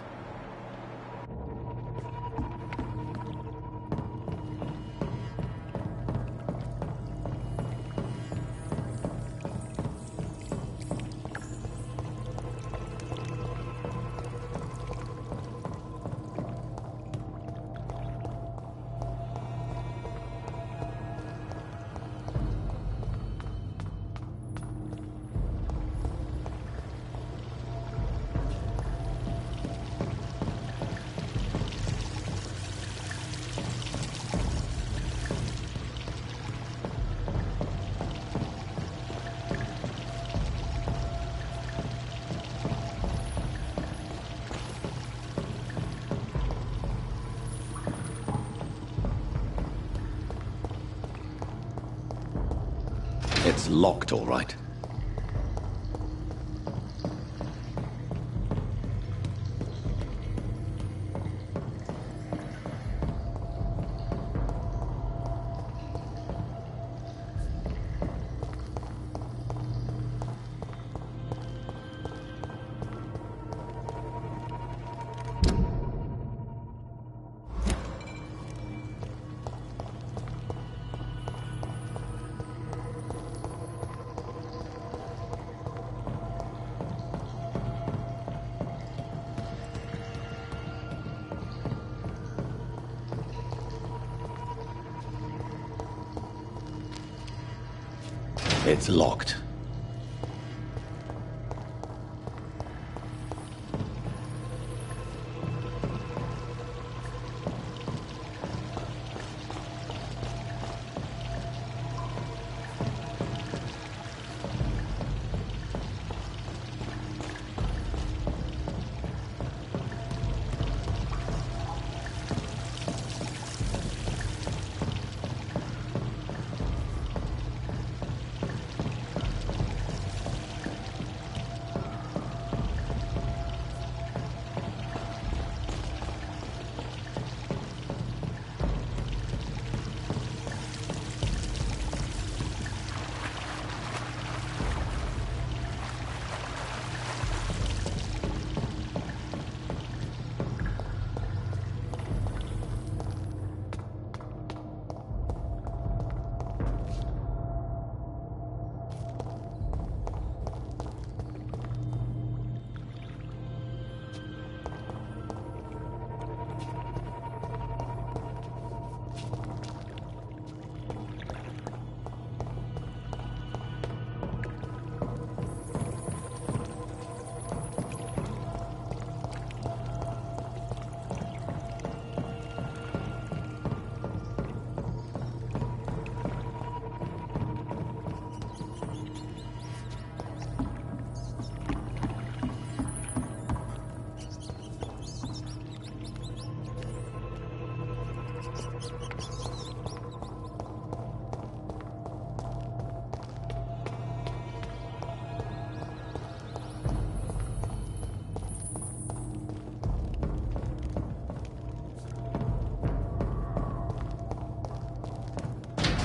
It's locked, all right. It's locked.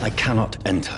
I cannot enter.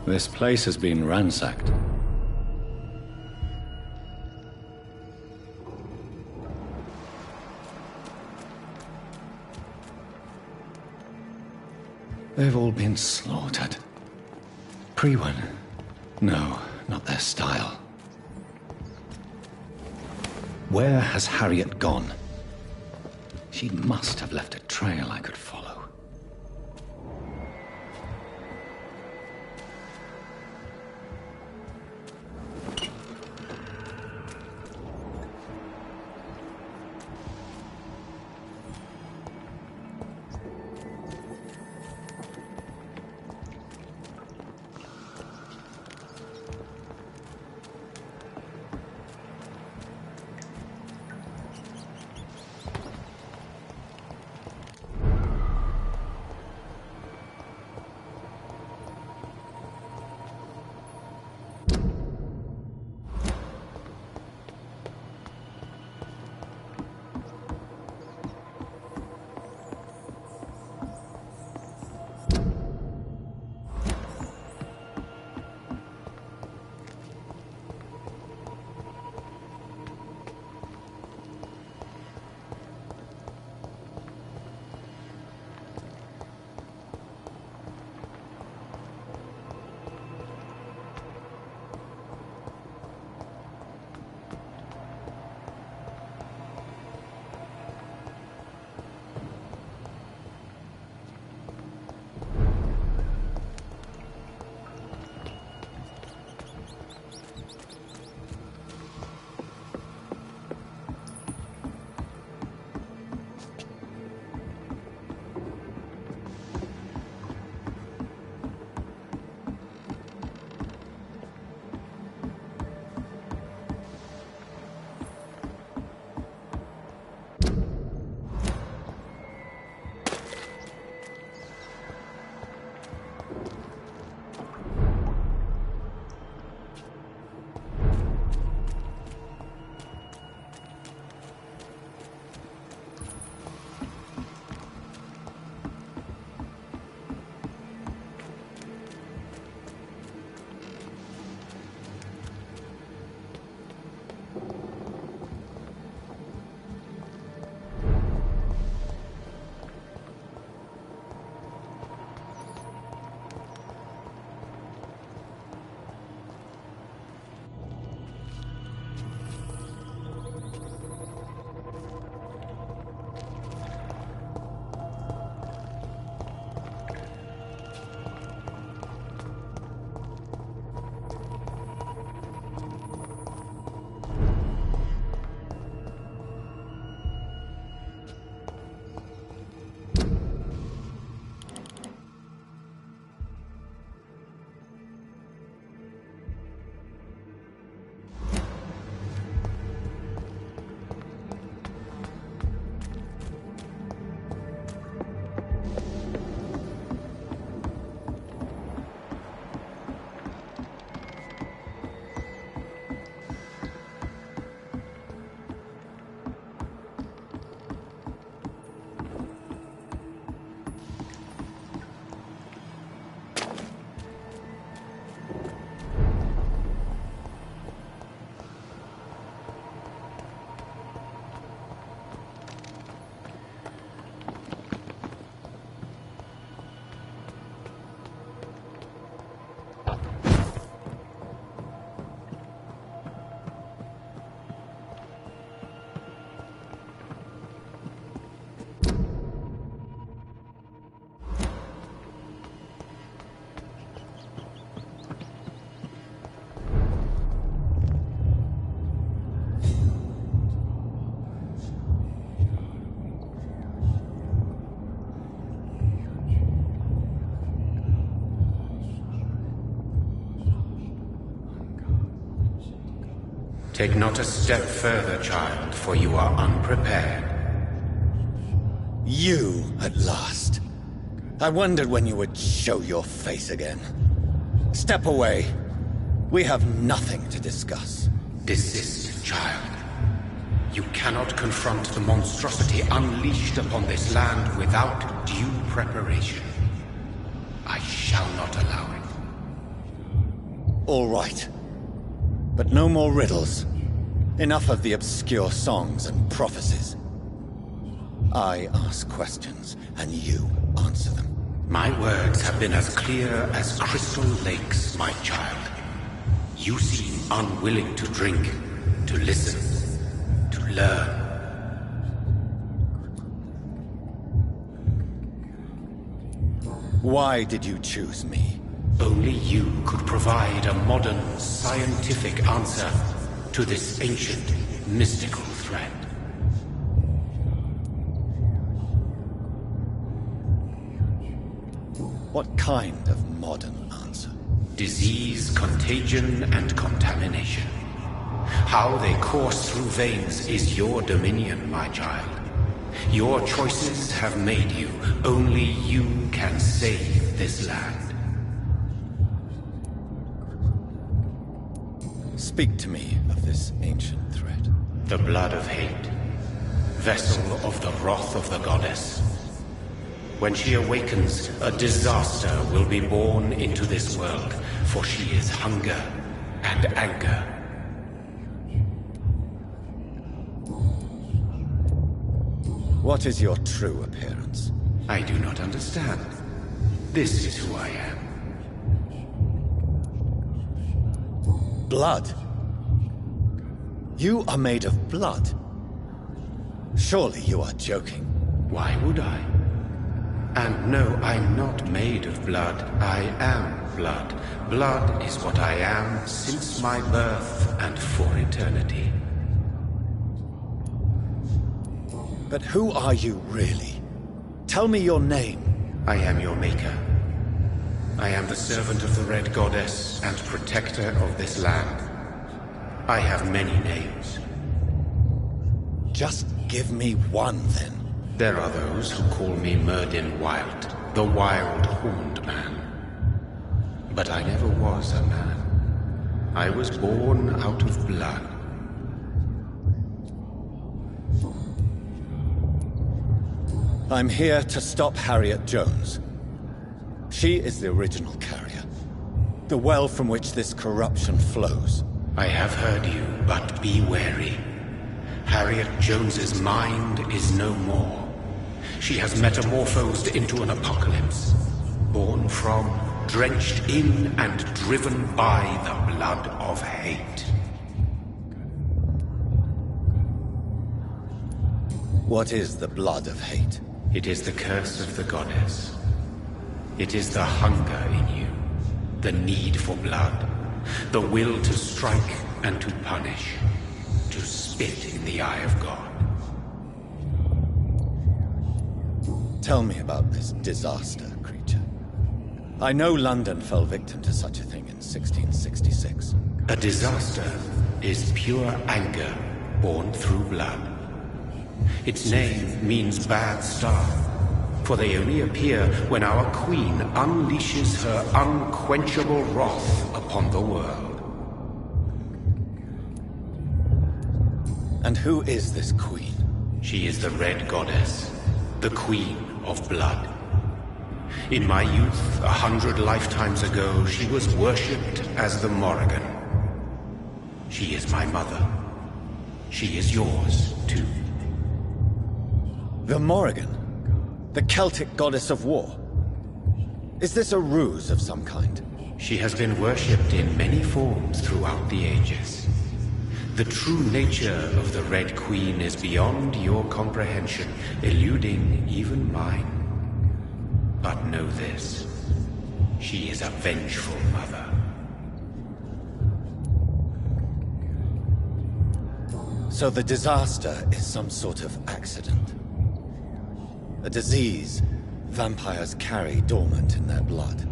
This place has been ransacked. They've all been slaughtered. Pre-one? No, not their style. Where has Harriet gone? She must have left a trail I could follow. Take not a step further, child, for you are unprepared. You, at last. I wondered when you would show your face again. Step away. We have nothing to discuss. Desist, child. You cannot confront the monstrosity unleashed upon this land without due preparation. I shall not allow it. All right. But no more riddles. Enough of the obscure songs and prophecies. I ask questions, and you answer them. My words have been as clear as crystal lakes, my child. You seem unwilling to drink, to listen, to learn. Why did you choose me? Only you could provide a modern, scientific answer to this ancient, mystical threat. What kind of modern answer? Disease, contagion, and contamination. How they course through veins is your dominion, my child. Your choices have made you. Only you can save this land. Speak to me of this ancient threat. The blood of hate. Vessel of the wrath of the goddess. When she awakens, a disaster will be born into this world, for she is hunger and anger. What is your true appearance? I do not understand. This is who I am. Blood? You are made of blood. Surely you are joking. Why would I? And no, I'm not made of blood. I am blood. Blood is what I am since my birth and for eternity. But who are you really? Tell me your name. I am your maker. I am the servant of the Red Goddess and protector of this land. I have many names. Just give me one, then. There are those who call me Myrddin Wild, the Wild Horned Man. But I never was a man. I was born out of blood. I'm here to stop Harriet Jones. She is the original carrier. The well from which this corruption flows. I have heard you, but be wary. Harriet Jones's mind is no more. She has metamorphosed into an apocalypse. Born from, drenched in, and driven by the blood of hate. What is the blood of hate? It is the curse of the goddess. It is the hunger in you, the need for blood, the will to strike and to punish, to spit in the eye of God. Tell me about this disaster, creature. I know London fell victim to such a thing in 1666. A disaster is pure anger born through blood. Its name means bad star, for they only appear when our queen unleashes her unquenchable wrath upon the world. And who is this queen? She is the Red Goddess, the queen of blood. In my youth, 100 lifetimes ago, she was worshipped as the Morrigan. She is my mother. She is yours, too. The Morrigan? The Celtic goddess of war? Is this a ruse of some kind? She has been worshipped in many forms throughout the ages. The true nature of the Red Queen is beyond your comprehension, eluding even mine. But know this, she is a vengeful mother. So the disaster is some sort of accident. A disease vampires carry dormant in their blood,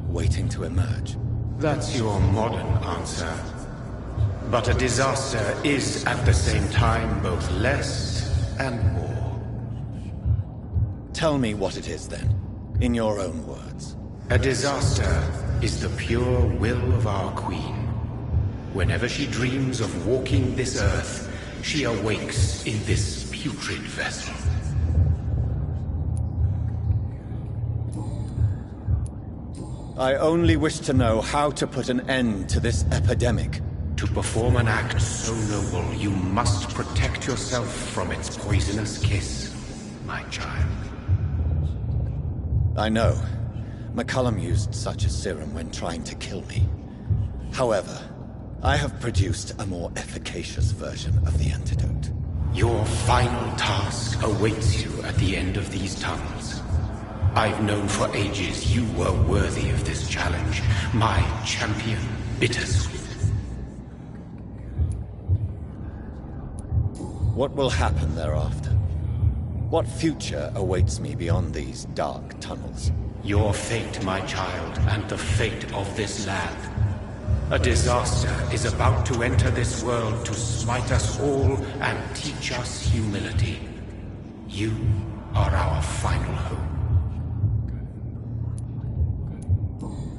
waiting to emerge. That's your modern answer. But a disaster is at the same time both less and more. Tell me what it is then, in your own words. A disaster is the pure will of our queen. Whenever she dreams of walking this earth, she awakes in this putrid vessel. I only wish to know how to put an end to this epidemic. To perform an act so noble, you must protect yourself from its poisonous kiss, my child. I know. McCullum used such a serum when trying to kill me. However, I have produced a more efficacious version of the antidote. Your final task awaits you at the end of these tunnels. I've known for ages you were worthy of this challenge, my champion, Bittersweet. What will happen thereafter? What future awaits me beyond these dark tunnels? Your fate, my child, and the fate of this land. A disaster is about to enter this world to smite us all and teach us humility. You are our final hope.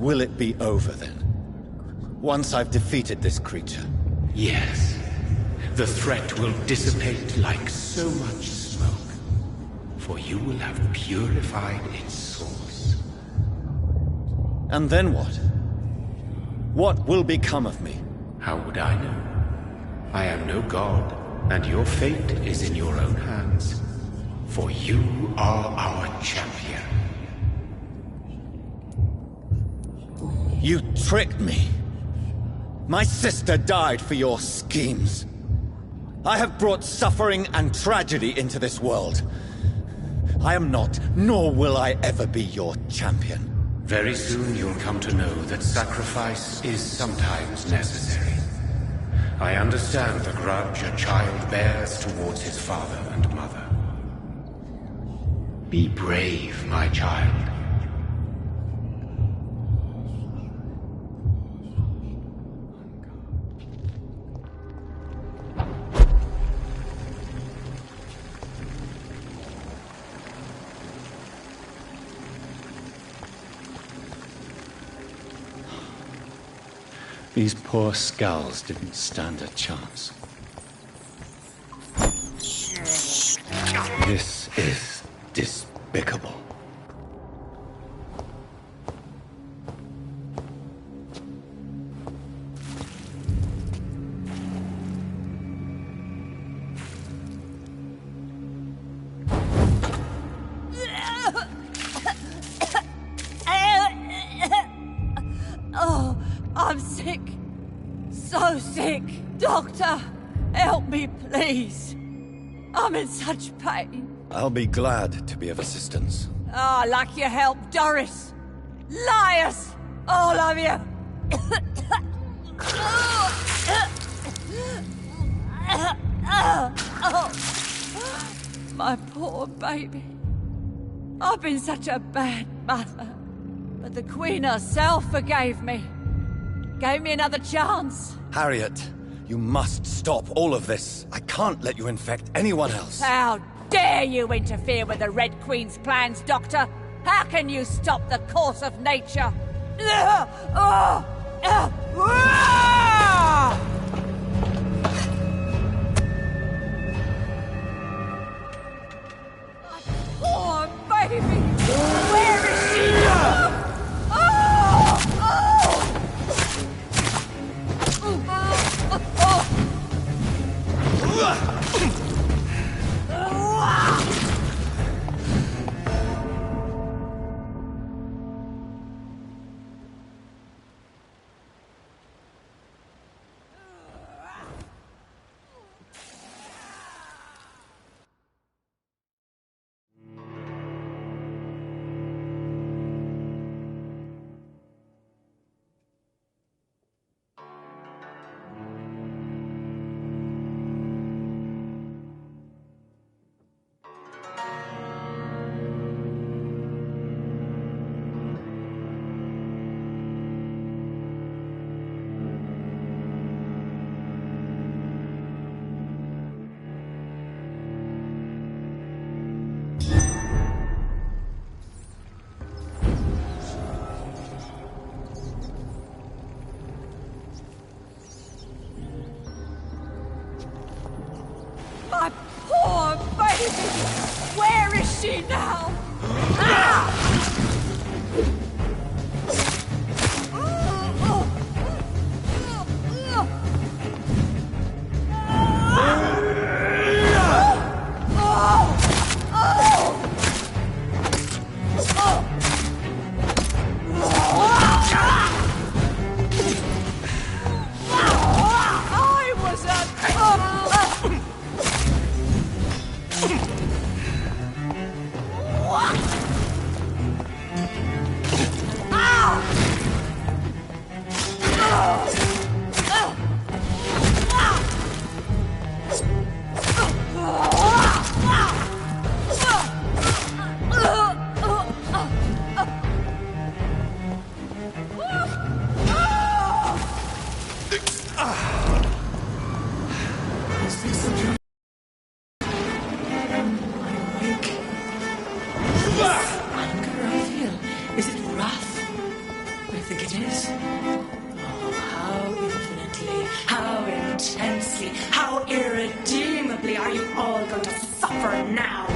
Will it be over then? Once I've defeated this creature? Yes. The threat will dissipate like so much smoke, for you will have purified its source. And then what? What will become of me? How would I know? I am no god, and your fate is in your own hands. For you are our champion. You tricked me. My sister died for your schemes. I have brought suffering and tragedy into this world. I am not, nor will I ever be your champion. Very soon you'll come to know that sacrifice is sometimes necessary. I understand the grudge a child bears towards his father and mother. Be brave, my child. These poor skulls didn't stand a chance. This is despicable. Oh, I'm sick. So sick. Doctor, help me, please. I'm in such pain. I'll be glad to be of assistance. Ah, like your help, Doris. Liars! All of you! My poor baby. I've been such a bad mother. But the Queen herself forgave me. Gave me another chance. Harriet, you must stop all of this. I can't let you infect anyone else. How dare you interfere with the Red Queen's plans, Doctor? How can you stop the course of nature? Poor baby! Where is she now? My poor baby! Where is she now? think. This anger I feel, is it wrath? I think it is. Oh, how infinitely, how intensely, how irredeemably are you all going to suffer now?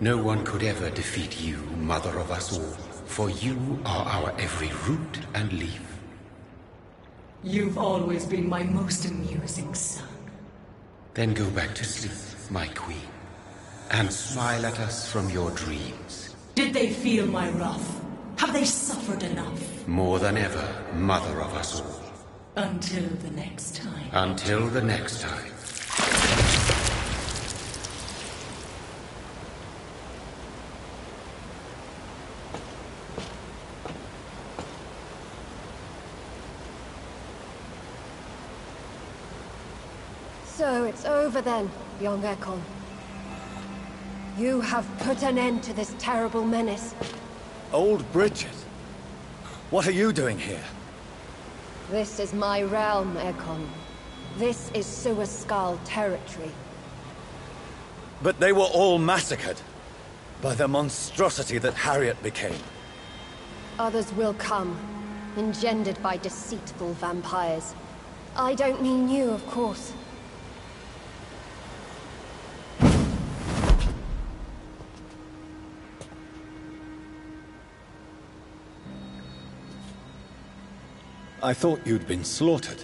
No one could ever defeat you, mother of us all, for you are our every root and leaf. You've always been my most amusing son. Then go back to sleep, my queen, and smile at us from your dreams. Did they feel my wrath? Have they suffered enough? More than ever, mother of us all. Until the next time. Until the next time. So it's over then, young Ekon. You have put an end to this terrible menace. Old Bridget? What are you doing here? This is my realm, Ekon. This is Suaskal territory. But they were all massacred by the monstrosity that Harriet became. Others will come, engendered by deceitful vampires. I don't mean you, of course. I thought you'd been slaughtered,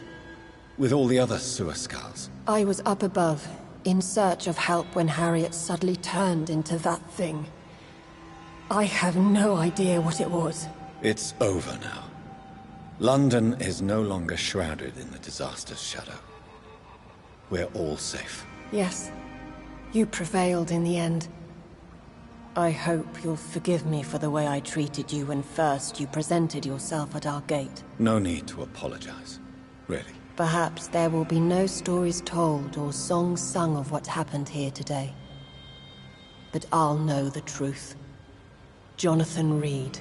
with all the other Suaskals. I was up above, in search of help when Harriet suddenly turned into that thing. I have no idea what it was. It's over now. London is no longer shrouded in the disaster's shadow. We're all safe. Yes, you prevailed in the end. I hope you'll forgive me for the way I treated you when first you presented yourself at our gate. No need to apologize, really. Perhaps there will be no stories told or songs sung of what happened here today. But I'll know the truth. Jonathan Reed,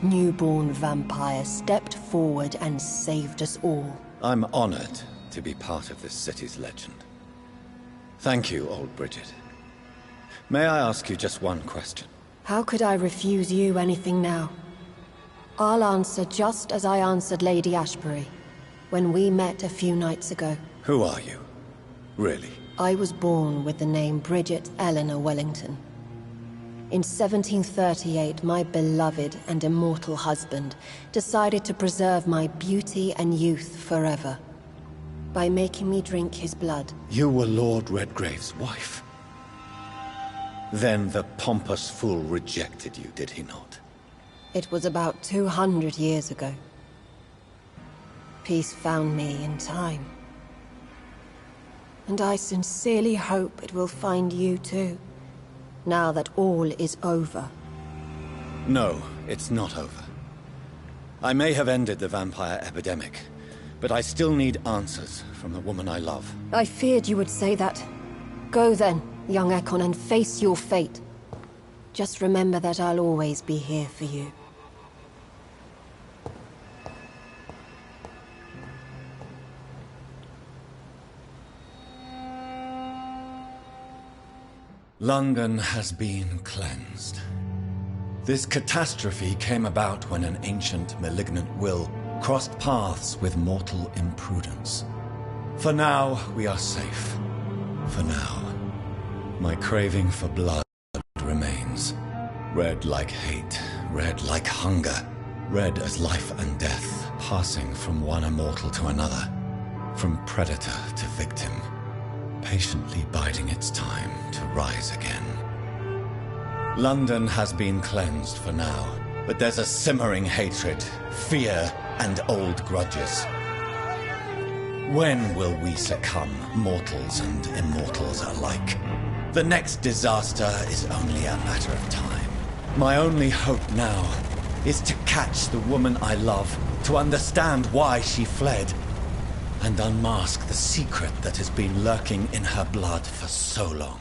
newborn vampire, stepped forward and saved us all. I'm honored to be part of this city's legend. Thank you, old Bridget. May I ask you just one question? How could I refuse you anything now? I'll answer just as I answered Lady Ashbury. when we met a few nights ago. Who are you? Really? I was born with the name Bridget Eleanor Wellington. In 1738, my beloved and immortal husband decided to preserve my beauty and youth forever by making me drink his blood. You were Lord Redgrave's wife. Then the pompous fool rejected you, did he not? It was about 200 years ago. Peace found me in time. And I sincerely hope it will find you too, now that all is over. No, it's not over. I may have ended the vampire epidemic, but I still need answers from the woman I love. I feared you would say that. Go then, young Ekon, and face your fate. Just remember that I'll always be here for you. London has been cleansed. This catastrophe came about when an ancient, malignant will crossed paths with mortal imprudence. For now, we are safe. For now. My craving for blood remains. Red like hate, red like hunger, red as life and death, passing from one immortal to another, from predator to victim, patiently biding its time to rise again. London has been cleansed for now, but there's a simmering hatred, fear, and old grudges. When will we succumb, mortals and immortals alike? The next disaster is only a matter of time. My only hope now is to catch the woman I love, to understand why she fled, and unmask the secret that has been lurking in her blood for so long.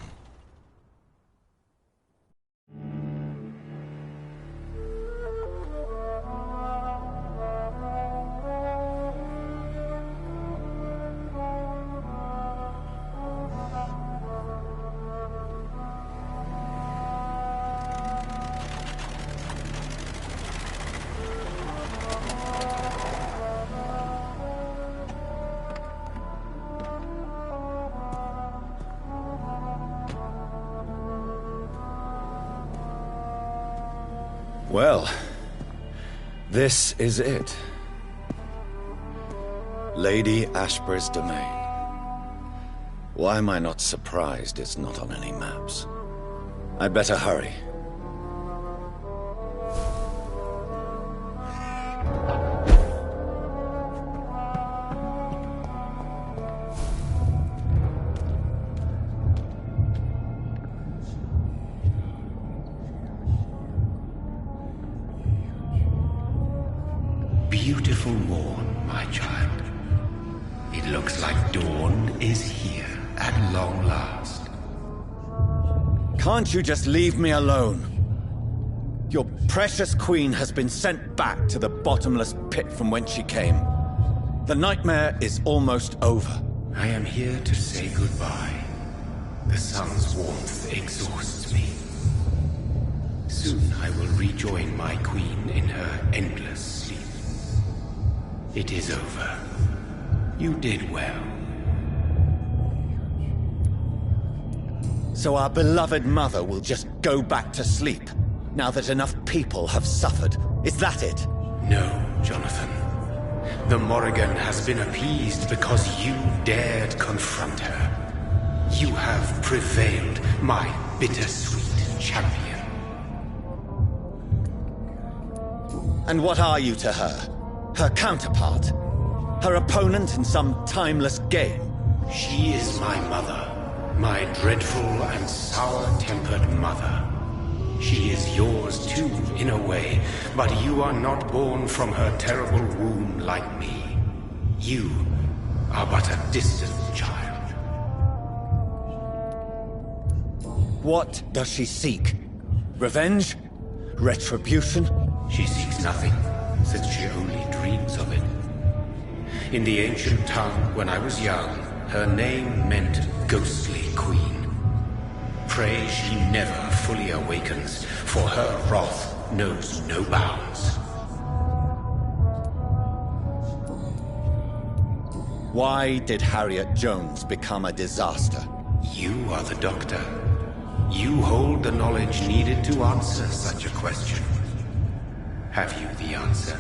Well, this is it. Lady Ashbury's domain. Why am I not surprised it's not on any maps? I'd better hurry. Beautiful morn, my child. It looks like dawn is here at long last. Can't you just leave me alone? Your precious queen has been sent back to the bottomless pit from whence she came. The nightmare is almost over. I am here to say goodbye. The sun's warmth exhausts me. Soon I will rejoin my queen in her endless sleep. It is over. You did well. So our beloved mother will just go back to sleep, now that enough people have suffered. Is that it? No, Jonathan. The Morrigan has been appeased because you dared confront her. You have prevailed, my bittersweet champion. And what are you to her? Her counterpart? Her opponent in some timeless game? She is my mother. My dreadful and sour-tempered mother. She is yours too, in a way, but you are not born from her terrible womb like me. You are but a distant child. What does she seek? Revenge? Retribution? She seeks nothing, since she only dreams of it. In the ancient tongue, when I was young, her name meant ghostly queen. Pray she never fully awakens, for her wrath knows no bounds. Why did Harriet Jones become a disaster? You are the doctor. You hold the knowledge needed to answer such a question. Have you the answer?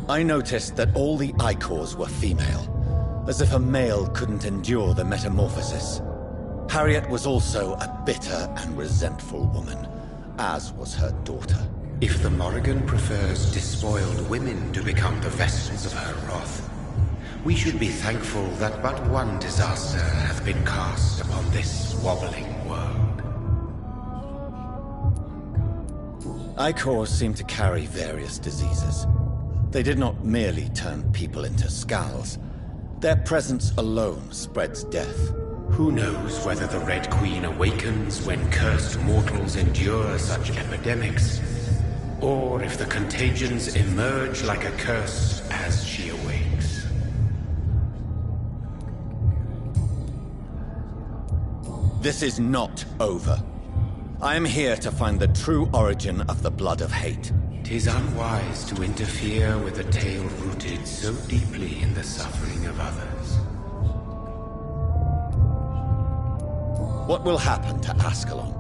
I noticed that all the Icors were female, as if a male couldn't endure the metamorphosis. Harriet was also a bitter and resentful woman, as was her daughter. If the Morrigan prefers despoiled women to become the vessels of her wrath, we should be thankful that but one disaster hath been cast upon this wobbling world. Icors seem to carry various diseases. They did not merely turn people into skulls. Their presence alone spreads death. Who knows whether the Red Queen awakens when cursed mortals endure such epidemics, or if the contagions emerge like a curse as she awakes. This is not over. I am here to find the true origin of the blood of hate. 'Tis unwise to interfere with a tale rooted so deeply in the suffering of others. What will happen to Ascalon?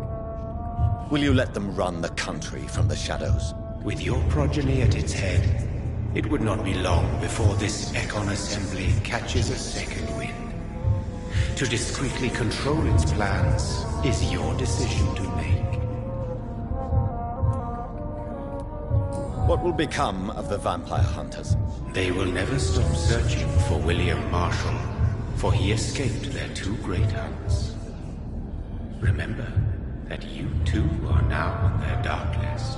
Will you let them run the country from the shadows? With your progeny at its head, it would not be long before this Econ Assembly catches a second wind. To discreetly control its plans is your decision to make. What will become of the vampire hunters? They will never stop searching for William Marshall, for he escaped their two great hunts. Remember that you too are now on their dark list.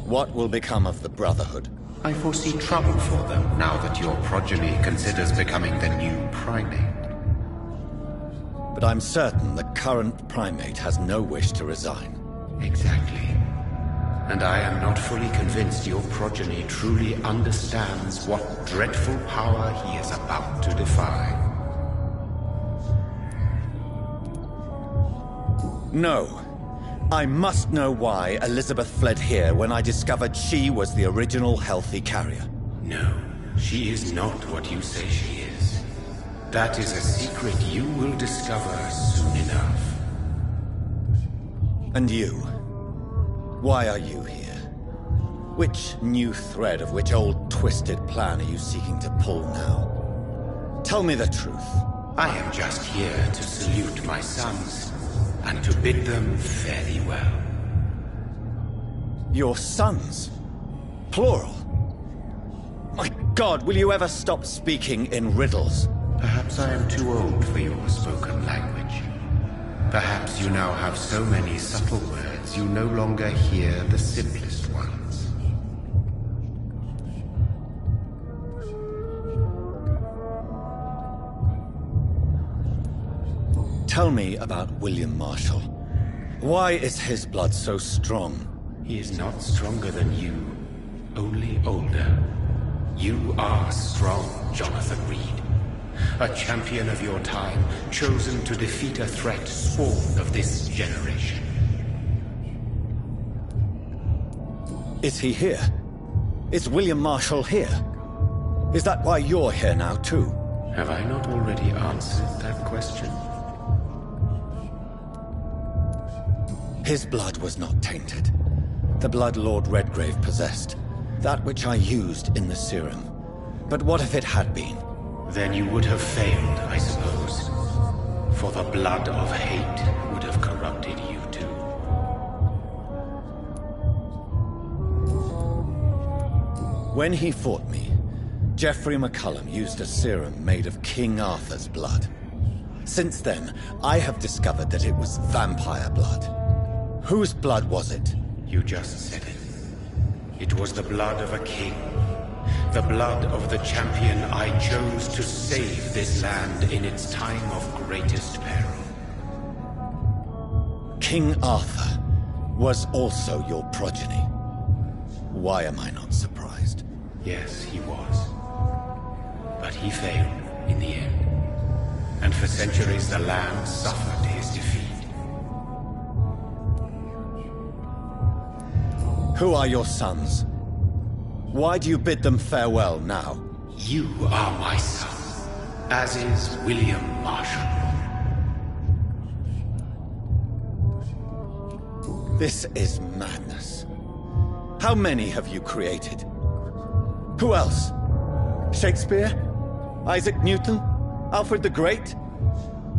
What will become of the Brotherhood? I foresee trouble for them now that your progeny considers becoming the new primate. But I'm certain the current primate has no wish to resign. Exactly. And I am not fully convinced your progeny truly understands what dreadful power he is about to defy. No. I must know why Elizabeth fled here when I discovered she was the original healthy carrier. No, she is not what you say she is. That is a secret you will discover soon enough. And you? Why are you here? Which new thread of which old twisted plan are you seeking to pull now? Tell me the truth. I am just here to salute my sons, and to bid them fare thee well. Your sons? Plural? My God, will you ever stop speaking in riddles? Perhaps I am too old for your spoken language. Perhaps you now have so many subtle words you no longer hear the simplest ones. Tell me about William Marshall. Why is his blood so strong? He is not stronger than you, only older. You are strong, Jonathan Reed. A champion of your time, chosen to defeat a threat spawned of this generation. Is he here? Is William Marshall here? Is that why you're here now, too? Have I not already answered that question? His blood was not tainted. The blood Lord Redgrave possessed. That which I used in the serum. But what if it had been? Then you would have failed, I suppose. For the blood of hate would have corrupted you too. When he fought me, Geoffrey McCullum used a serum made of King Arthur's blood. Since then, I have discovered that it was vampire blood. Whose blood was it? You just said it. It was the blood of a king. The blood of the champion I chose to save this land in its time of greatest peril. King Arthur was also your progeny. Why am I not surprised? Yes, he was. But he failed in the end. And for centuries the land suffered his defeat. Who are your sons? Why do you bid them farewell now? You are my son, as is William Marshall. This is madness. How many have you created? Who else? Shakespeare? Isaac Newton? Alfred the Great?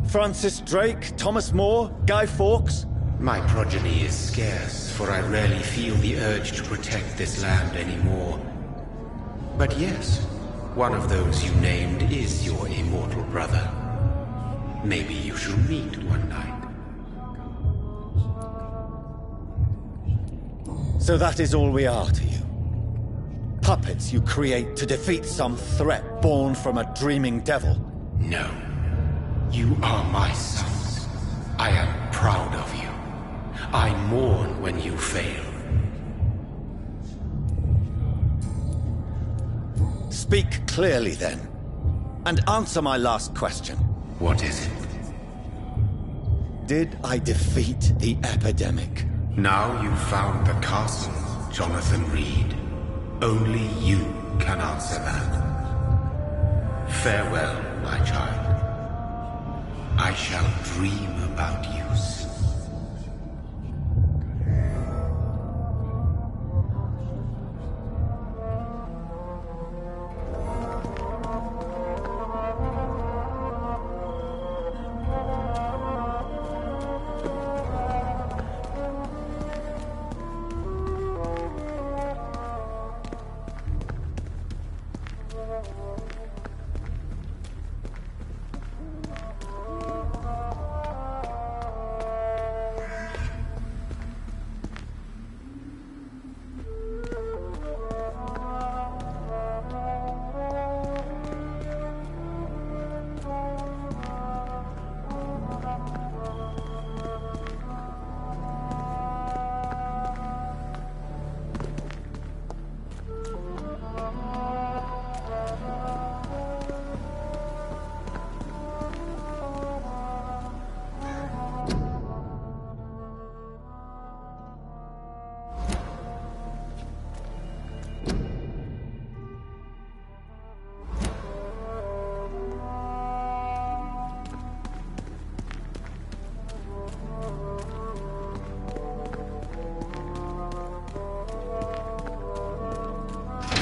Francis Drake? Thomas More? Guy Fawkes? My progeny is scarce, for I rarely feel the urge to protect this land anymore. But yes, one of those you named is your immortal brother. Maybe you shall meet one night. So that is all we are to you? Puppets you create to defeat some threat born from a dreaming devil? No. You are my sons. I am proud of you. I mourn when you fail. Speak clearly then, and answer my last question. What is it? Did I defeat the epidemic? Now you've found the castle, Jonathan Reed. Only you can answer that. Farewell, my child. I shall dream about you soon.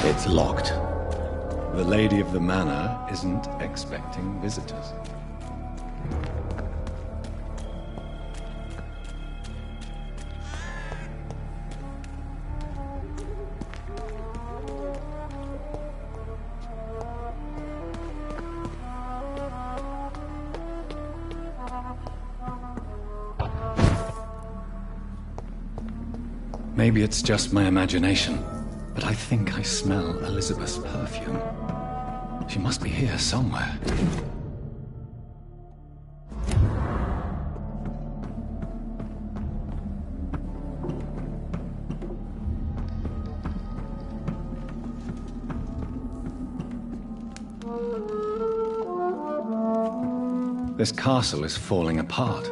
It's locked. The lady of the manor isn't expecting visitors. Maybe it's just my imagination, but I think I smell Elizabeth's perfume. She must be here somewhere. This castle is falling apart.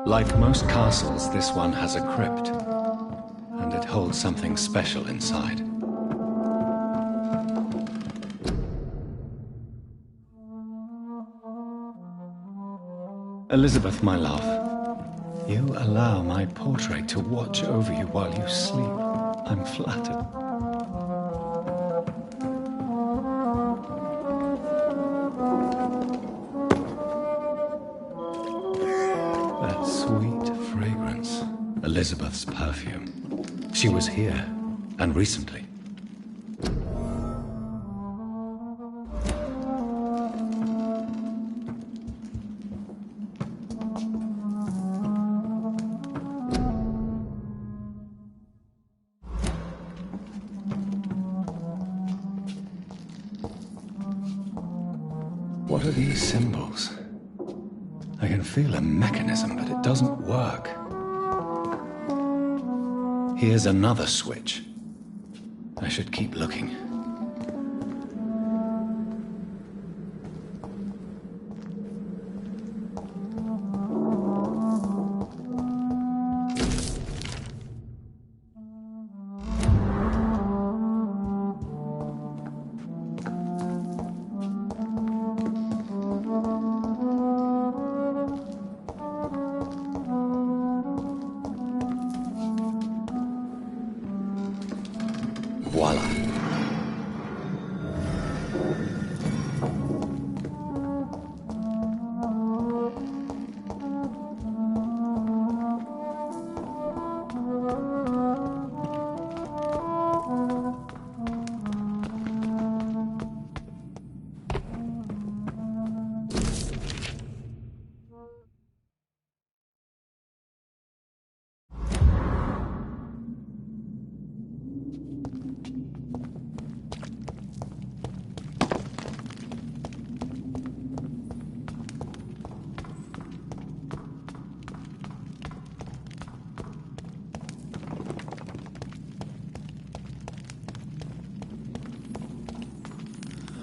Like most castles, this one has a crypt, and it holds something special inside. Elizabeth, my love, you allow my portrait to watch over you while you sleep. I'm flattered. Elizabeth's perfume. She was here, and recently. What are these symbols? I can feel a mechanism, but it doesn't work. Here's another switch. I should keep looking. Voila.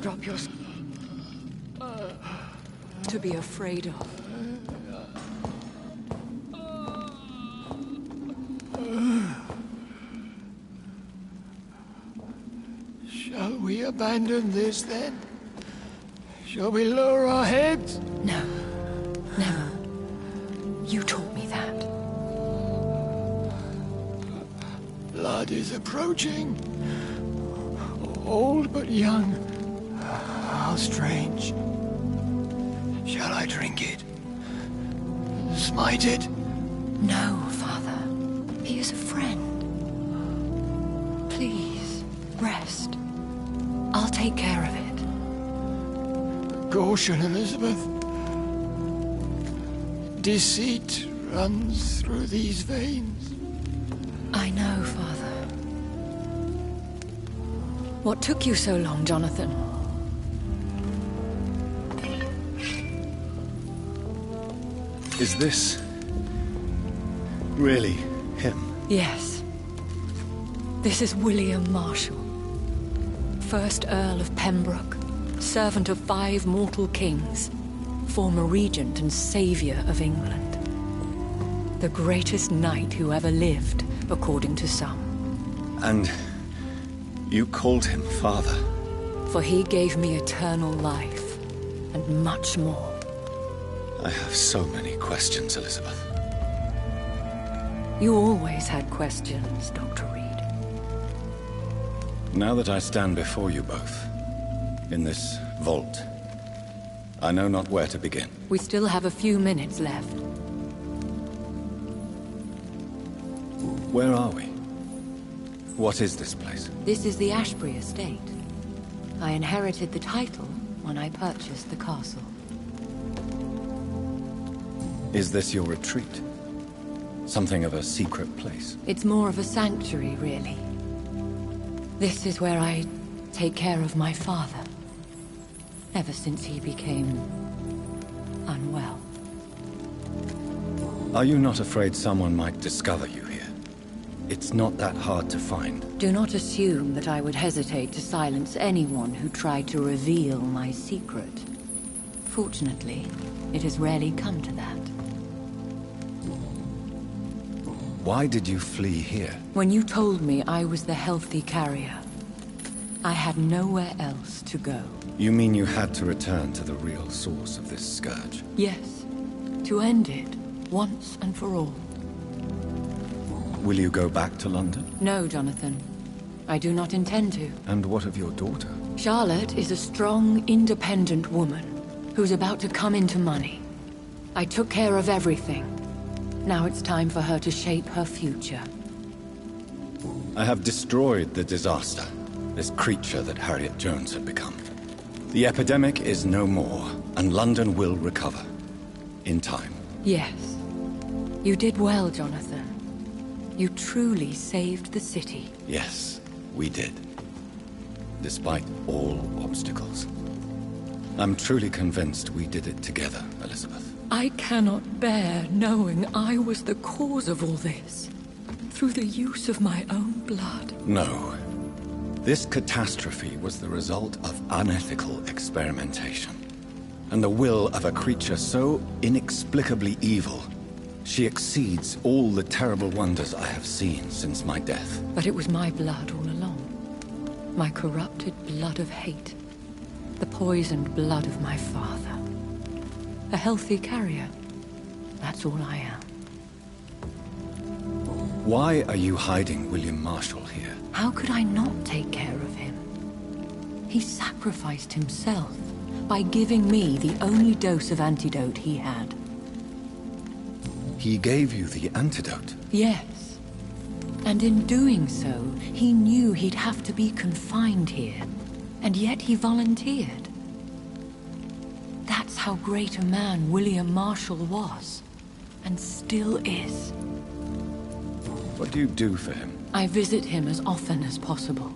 Drop your... to be afraid of. Shall we abandon this, then? Shall we lower our heads? No. Never. You taught me that. Blood is approaching. Old but young. How strange. Shall I drink it? Smite it? No, Father. He is a friend. Please, rest. I'll take care of it. Caution, Elizabeth. Deceit runs through these veins. I know, Father. What took you so long, Jonathan? Is this really him? Yes. This is William Marshall, 1st Earl of Pembroke, servant of 5 mortal kings, former regent and saviour of England. The greatest knight who ever lived, according to some. And you called him father? For he gave me eternal life, and much more. I have so many questions, Elizabeth. You always had questions, Dr. Reed. Now that I stand before you both, in this vault, I know not where to begin. We still have a few minutes left. Where are we? What is this place? This is the Ashbury Estate. I inherited the title when I purchased the castle. Is this your retreat? Something of a secret place? It's more of a sanctuary, really. This is where I take care of my father. Ever since he became unwell. Are you not afraid someone might discover you here? It's not that hard to find. Do not assume that I would hesitate to silence anyone who tried to reveal my secret. Fortunately, it has rarely come to that. Why did you flee here? When you told me I was the healthy carrier, I had nowhere else to go. You mean you had to return to the real source of this scourge? Yes, to end it, once and for all. Will you go back to London? No, Jonathan. I do not intend to. And what of your daughter? Charlotte is a strong, independent woman who's about to come into money. I took care of everything. Now it's time for her to shape her future. I have destroyed the disaster, this creature that Harriet Jones had become. The epidemic is no more, and London will recover. In time. Yes. You did well, Jonathan. You truly saved the city. Yes, we did. Despite all obstacles. I'm truly convinced we did it together, Elizabeth. I cannot bear knowing I was the cause of all this, through the use of my own blood. No. This catastrophe was the result of unethical experimentation, and the will of a creature so inexplicably evil. She exceeds all the terrible wonders I have seen since my death. But it was my blood all along. My corrupted blood of hate. The poisoned blood of my father. A healthy carrier. That's all I am. Why are you hiding William Marshall here? How could I not take care of him? He sacrificed himself by giving me the only dose of antidote he had. He gave you the antidote? Yes. And in doing so, he knew he'd have to be confined here. And yet he volunteered. That's how great a man William Marshall was. And still is. What do you do for him? I visit him as often as possible.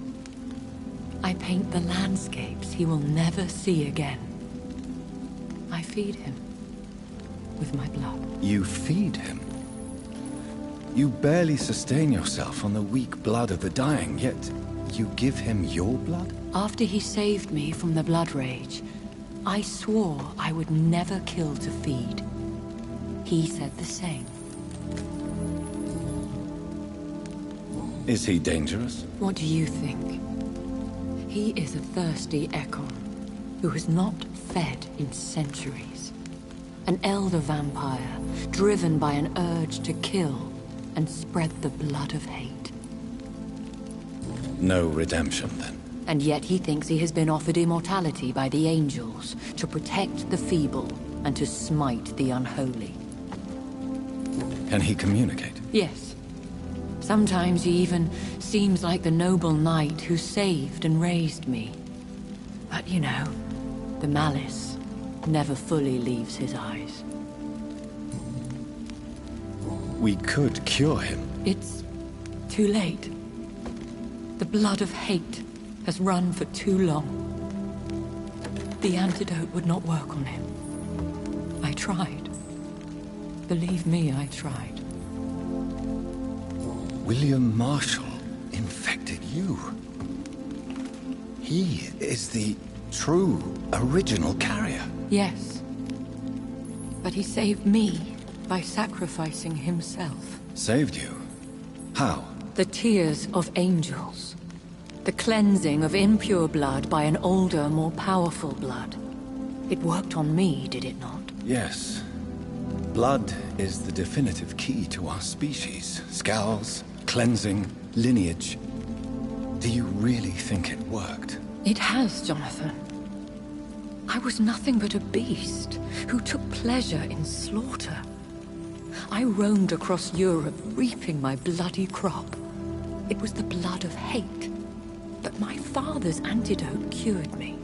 I paint the landscapes he will never see again. I feed him with my blood. You feed him? You barely sustain yourself on the weak blood of the dying, yet you give him your blood? After he saved me from the blood rage, I swore I would never kill to feed. He said the same. Is he dangerous? What do you think? He is a thirsty Ekon, who has not fed in centuries. An elder vampire, driven by an urge to kill and spread the blood of hate. No redemption, then? And yet he thinks he has been offered immortality by the angels to protect the feeble and to smite the unholy. Can he communicate? Yes. Sometimes he even seems like the noble knight who saved and raised me. But you know, the malice never fully leaves his eyes. We could cure him. It's too late. The blood of hate has run for too long. The antidote would not work on him. I tried. Believe me, I tried. William Marshall infected you. He is the true, original carrier. Yes. But he saved me by sacrificing himself. Saved you? How? The tears of angels. The cleansing of impure blood by an older, more powerful blood. It worked on me, did it not? Yes. Blood is the definitive key to our species. Scowls, cleansing, lineage. Do you really think it worked? It has, Jonathan. I was nothing but a beast who took pleasure in slaughter. I roamed across Europe, reaping my bloody crop. It was the blood of hate. But my father's antidote cured me.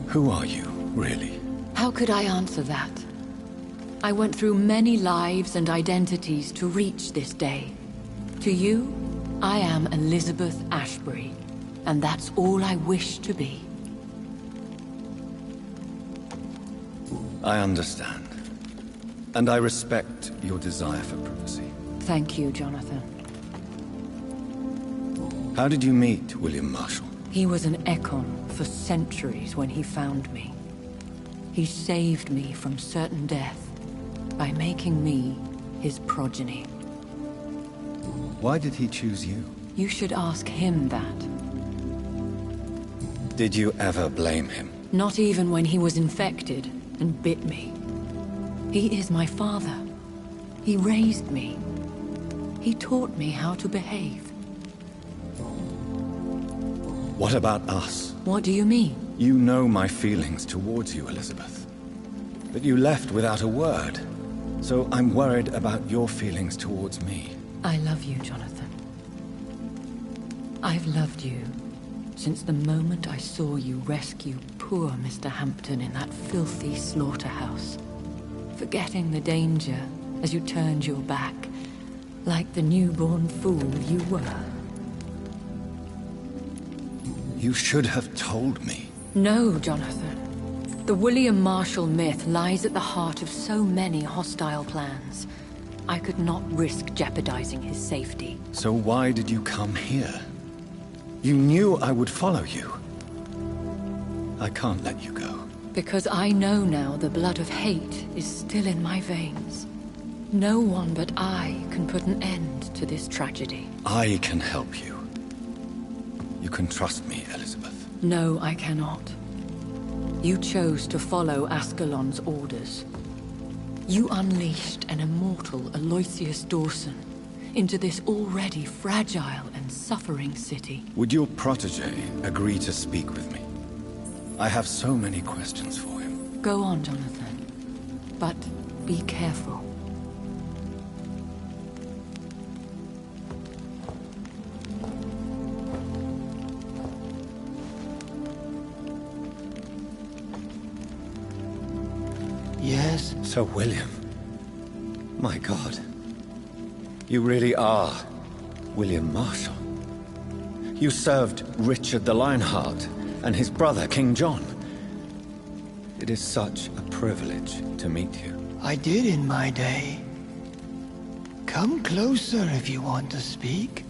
Who are you, really? How could I answer that? I went through many lives and identities to reach this day. To you, I am Elizabeth Ashbury, and that's all I wish to be. I understand. And I respect your desire for privacy. Thank you, Jonathan. How did you meet William Marshall? He was an Ekon for centuries when he found me. He saved me from certain death by making me his progeny. Why did he choose you? You should ask him that. Did you ever blame him? Not even when he was infected and bit me. He is my father. He raised me. He taught me how to behave. What about us? What do you mean? You know my feelings towards you, Elizabeth. But you left without a word. So I'm worried about your feelings towards me. I love you, Jonathan. I've loved you since the moment I saw you rescue poor Mr. Hampton in that filthy slaughterhouse. Forgetting the danger as you turned your back, like the newborn fool you were. You should have told me. No, Jonathan. The William Marshall myth lies at the heart of so many hostile plans. I could not risk jeopardizing his safety. So why did you come here? You knew I would follow you. I can't let you go. Because I know now the blood of hate is still in my veins. No one but I can put an end to this tragedy. I can help you. You can trust me, Elizabeth. No, I cannot. You chose to follow Ascalon's orders. You unleashed an immortal Aloysius Dawson into this already fragile and suffering city. Would your protege agree to speak with me? I have so many questions for him. Go on, Jonathan. But be careful. Yes? Sir William. My God. You really are William Marshall. You served Richard the Lionheart and his brother, King John. It is such a privilege to meet you. I did in my day. Come closer if you want to speak.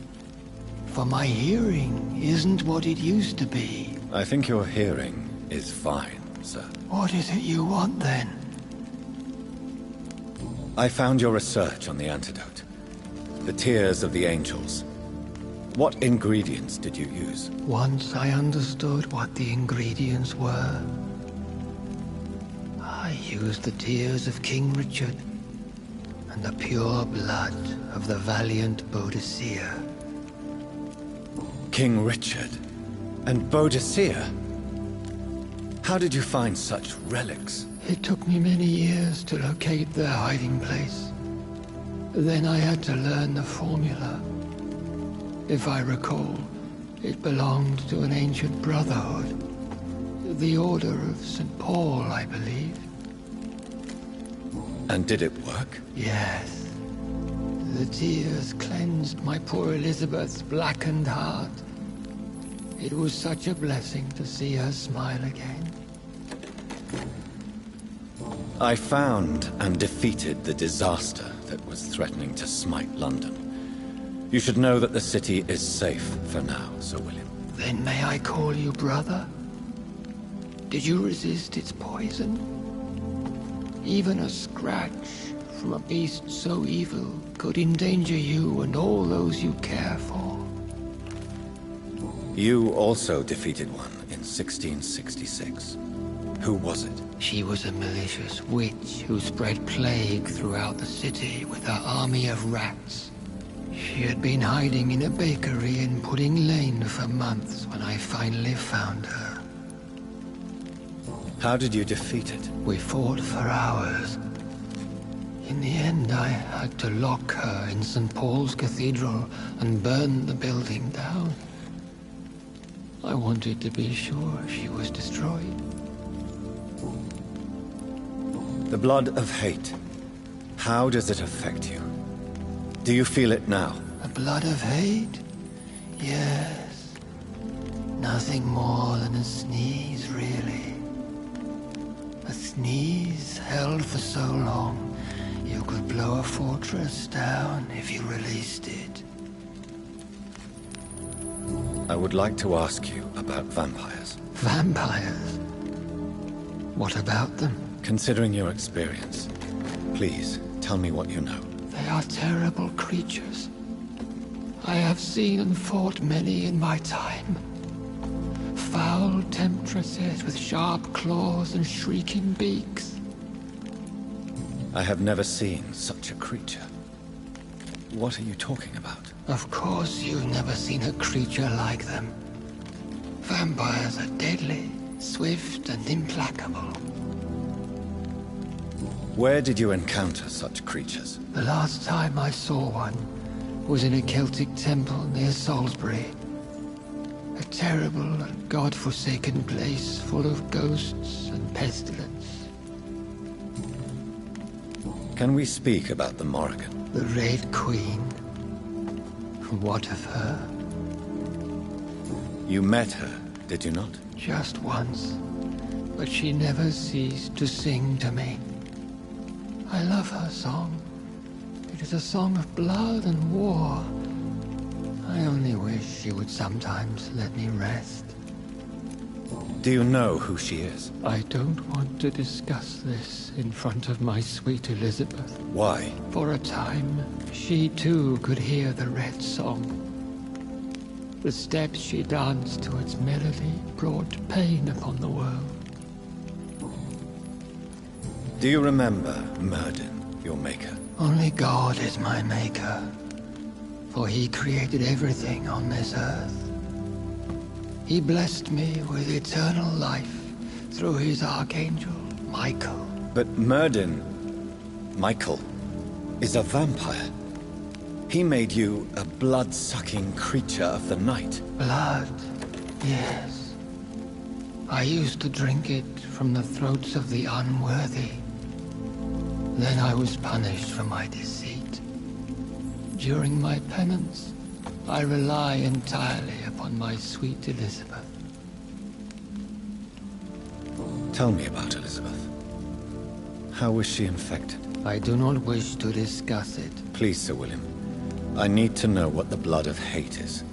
For my hearing isn't what it used to be. I think your hearing is fine, sir. What is it you want then? I found your research on the antidote. The tears of the angels. What ingredients did you use? Once I understood what the ingredients were, I used the tears of King Richard and the pure blood of the valiant Boadicea. King Richard and Boadicea? How did you find such relics? It took me many years to locate their hiding place. Then I had to learn the formula. If I recall, it belonged to an ancient brotherhood. The Order of St. Paul, I believe. And did it work? Yes. The tears cleansed my poor Elizabeth's blackened heart. It was such a blessing to see her smile again. I found and defeated the disaster that was threatening to smite London. You should know that the city is safe for now, Sir William. Then may I call you brother? Did you resist its poison? Even a scratch from a beast so evil could endanger you and all those you care for. You also defeated one in 1666. Who was it? She was a malicious witch who spread plague throughout the city with her army of rats. She had been hiding in a bakery in Pudding Lane for months when I finally found her. How did you defeat it? We fought for hours. In the end, I had to lock her in St. Paul's Cathedral and burn the building down. I wanted to be sure she was destroyed. The blood of hate. How does it affect you? Do you feel it now? The blood of hate? Yes. Nothing more than a sneeze, really. A sneeze held for so long, you could blow a fortress down if you released it. I would like to ask you about vampires. Vampires? What about them? Considering your experience, please tell me what you know. They are terrible creatures. I have seen and fought many in my time. Foul temptresses with sharp claws and shrieking beaks. I have never seen such a creature. What are you talking about? Of course you've never seen a creature like them. Vampires are deadly, swift and implacable. Where did you encounter such creatures? The last time I saw one was in a Celtic temple near Salisbury. A terrible and god-forsaken place full of ghosts and pestilence. Can we speak about the Morrigan? The Red Queen. What of her? You met her did you not? Just once. But she never ceased to sing to me. I love her song. It is a song of blood and war. I only wish she would sometimes let me rest. Do you know who she is? I don't want to discuss this in front of my sweet Elizabeth. Why? For a time, she too could hear the Red Song. The steps she danced to its melody brought pain upon the world. Do you remember Myrddin, your maker? Only God is my maker, for he created everything on this earth. He blessed me with eternal life through his archangel, Michael. But Myrddin, Michael, is a vampire. He made you a blood-sucking creature of the night. Blood, yes. I used to drink it from the throats of the unworthy. Then I was punished for my deceit. During my penance, I rely entirely upon my sweet Elizabeth. Tell me about Elizabeth. How was she infected? I do not wish to discuss it. Please, Sir William. I need to know what the blood of hate is.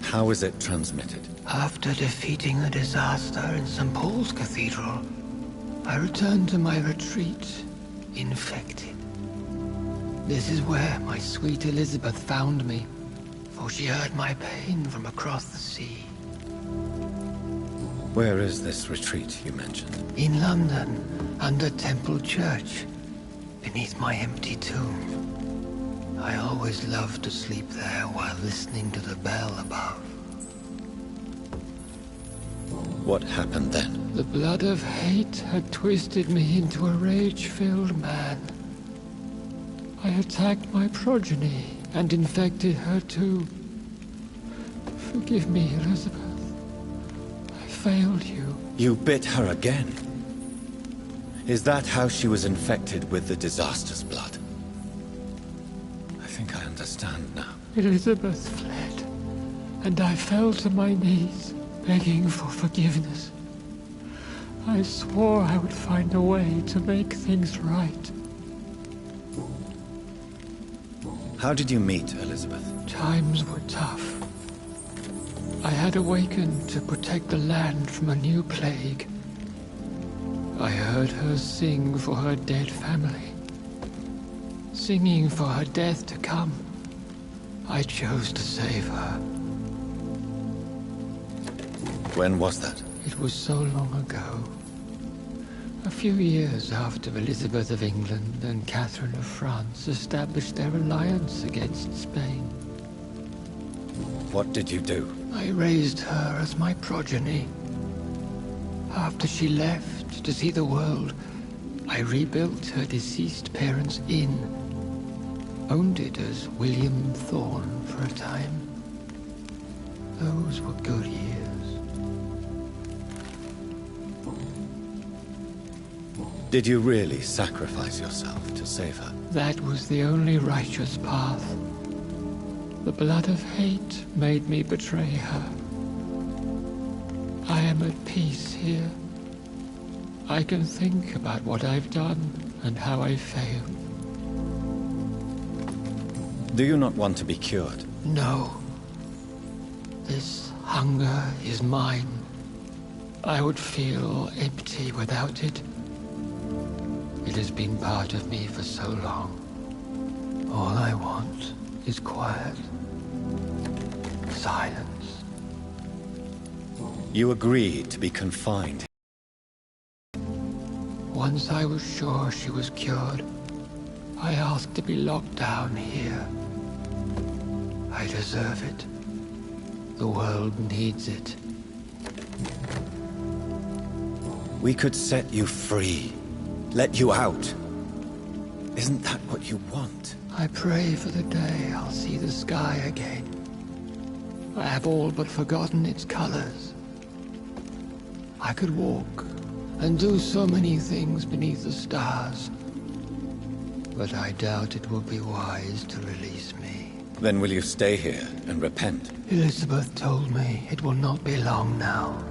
How is it transmitted? After defeating a disaster in St. Paul's Cathedral, I returned to my retreat, infected. This is where my sweet Elizabeth found me, for she heard my pain from across the sea. Where is this retreat you mentioned? In London, under Temple Church, beneath my empty tomb. I always loved to sleep there while listening to the bell above. What happened then? The blood of hate had twisted me into a rage-filled man. I attacked my progeny and infected her too. Forgive me, Elizabeth. I failed you. You bit her again? Is that how she was infected with the disaster's blood? I think I understand now. Elizabeth fled, and I fell to my knees, begging for forgiveness. I swore I would find a way to make things right. How did you meet Elizabeth? Times were tough. I had awakened to protect the land from a new plague. I heard her sing for her dead family. Singing for her death to come. I chose to save her. When was that? It was so long ago. A few years after Elizabeth of England and Catherine of France established their alliance against Spain. What did you do? I raised her as my progeny. After she left to see the world, I rebuilt her deceased parents' inn. Owned it as William Thorne for a time. Those were good years. Did you really sacrifice yourself to save her? That was the only righteous path. The blood of hate made me betray her. I am at peace here. I can think about what I've done and how I failed. Do you not want to be cured? No. This hunger is mine. I would feel empty without it. It has been part of me for so long. All I want is quiet. Silence. You agreed to be confined. Once I was sure she was cured, I asked to be locked down here. I deserve it. The world needs it. We could set you free. Let you out. Isn't that what you want? I pray for the day I'll see the sky again. I have all but forgotten its colors. I could walk and do so many things beneath the stars. but I doubt it will be wise to release me. Then will you stay here and repent? Elizabeth told me it will not be long now.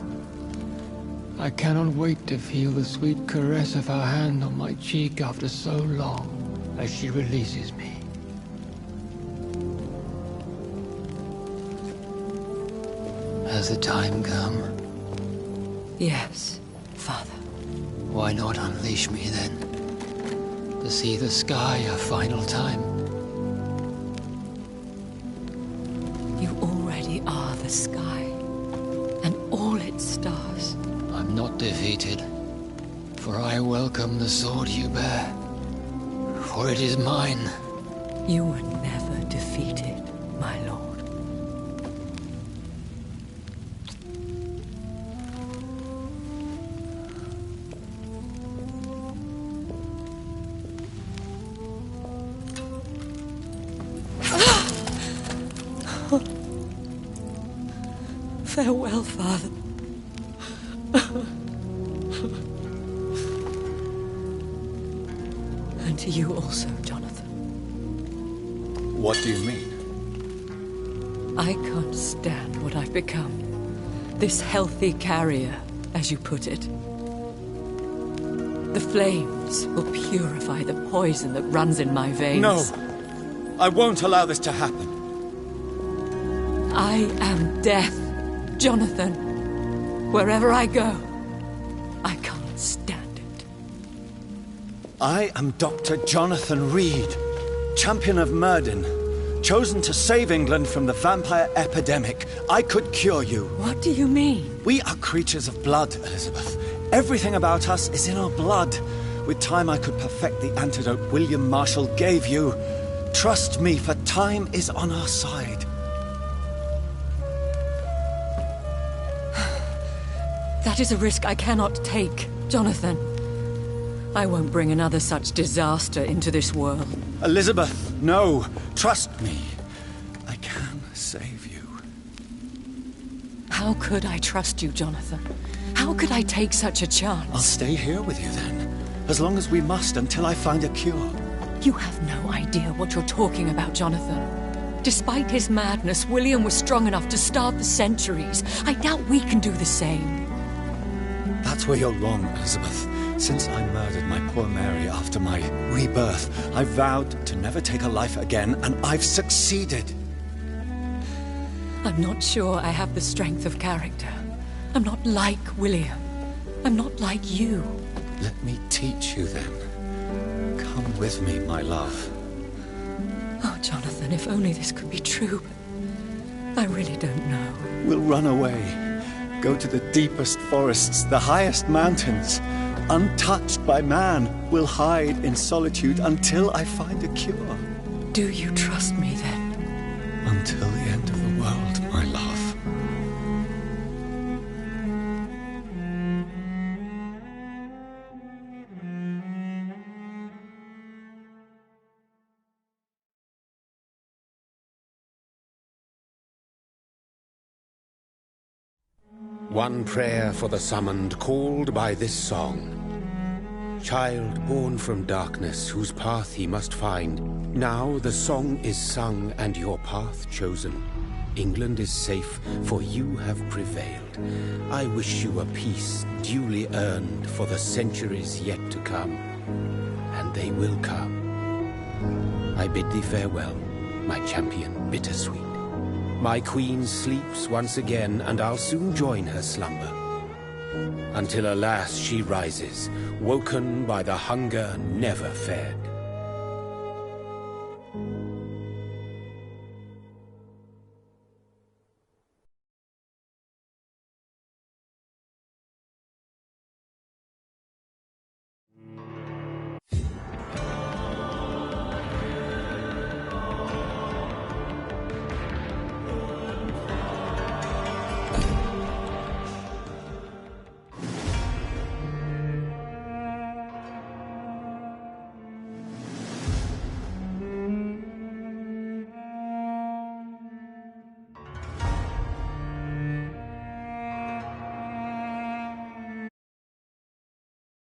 I cannot wait to feel the sweet caress of her hand on my cheek after so long, as she releases me. Has the time come? Yes, Father. Why not unleash me then? To see the sky a final time. You already are the sky, and all its stars. I'm not defeated, for I welcome the sword you bear, for it is mine. You were never defeated, my lord. Farewell, Father. And to you also, Jonathan. What do you mean? I can't stand what I've become. This healthy carrier, as you put it. The flames will purify the poison that runs in my veins. No! I won't allow this to happen. I am death, Jonathan. Wherever I go, I can't stand it. I am Dr. Jonathan Reed, champion of Myrddin, chosen to save England from the vampire epidemic. I could cure you. What do you mean? We are creatures of blood, Elizabeth. Everything about us is in our blood. With time, I could perfect the antidote William Marshall gave you. Trust me, for time is on our side. That is a risk I cannot take, Jonathan. I won't bring another such disaster into this world. Elizabeth, no. Trust me. I can save you. How could I trust you, Jonathan? How could I take such a chance? I'll stay here with you then. As long as we must, until I find a cure. You have no idea what you're talking about, Jonathan. Despite his madness, William was strong enough to start the centuries. I doubt we can do the same. That's where you're wrong, Elizabeth. Since I murdered my poor Mary after my rebirth, I vowed to never take a life again, and I've succeeded. I'm not sure I have the strength of character. I'm not like William. I'm not like you. Let me teach you then. Come with me, my love. Oh, Jonathan, if only this could be true, but I really don't know. We'll run away. Go to the deepest forests, the highest mountains. Untouched by man, we'll hide in solitude until I find a cure. Do you trust me then? Until the end of the world, my love. One prayer for the summoned, called by this song. Child born from darkness, whose path he must find. Now the song is sung and your path chosen. England is safe, for you have prevailed. I wish you a peace duly earned for the centuries yet to come. And they will come. I bid thee farewell, my champion bittersweet. My queen sleeps once again, and I'll soon join her slumber. Until alas she rises, woken by the hunger never fed.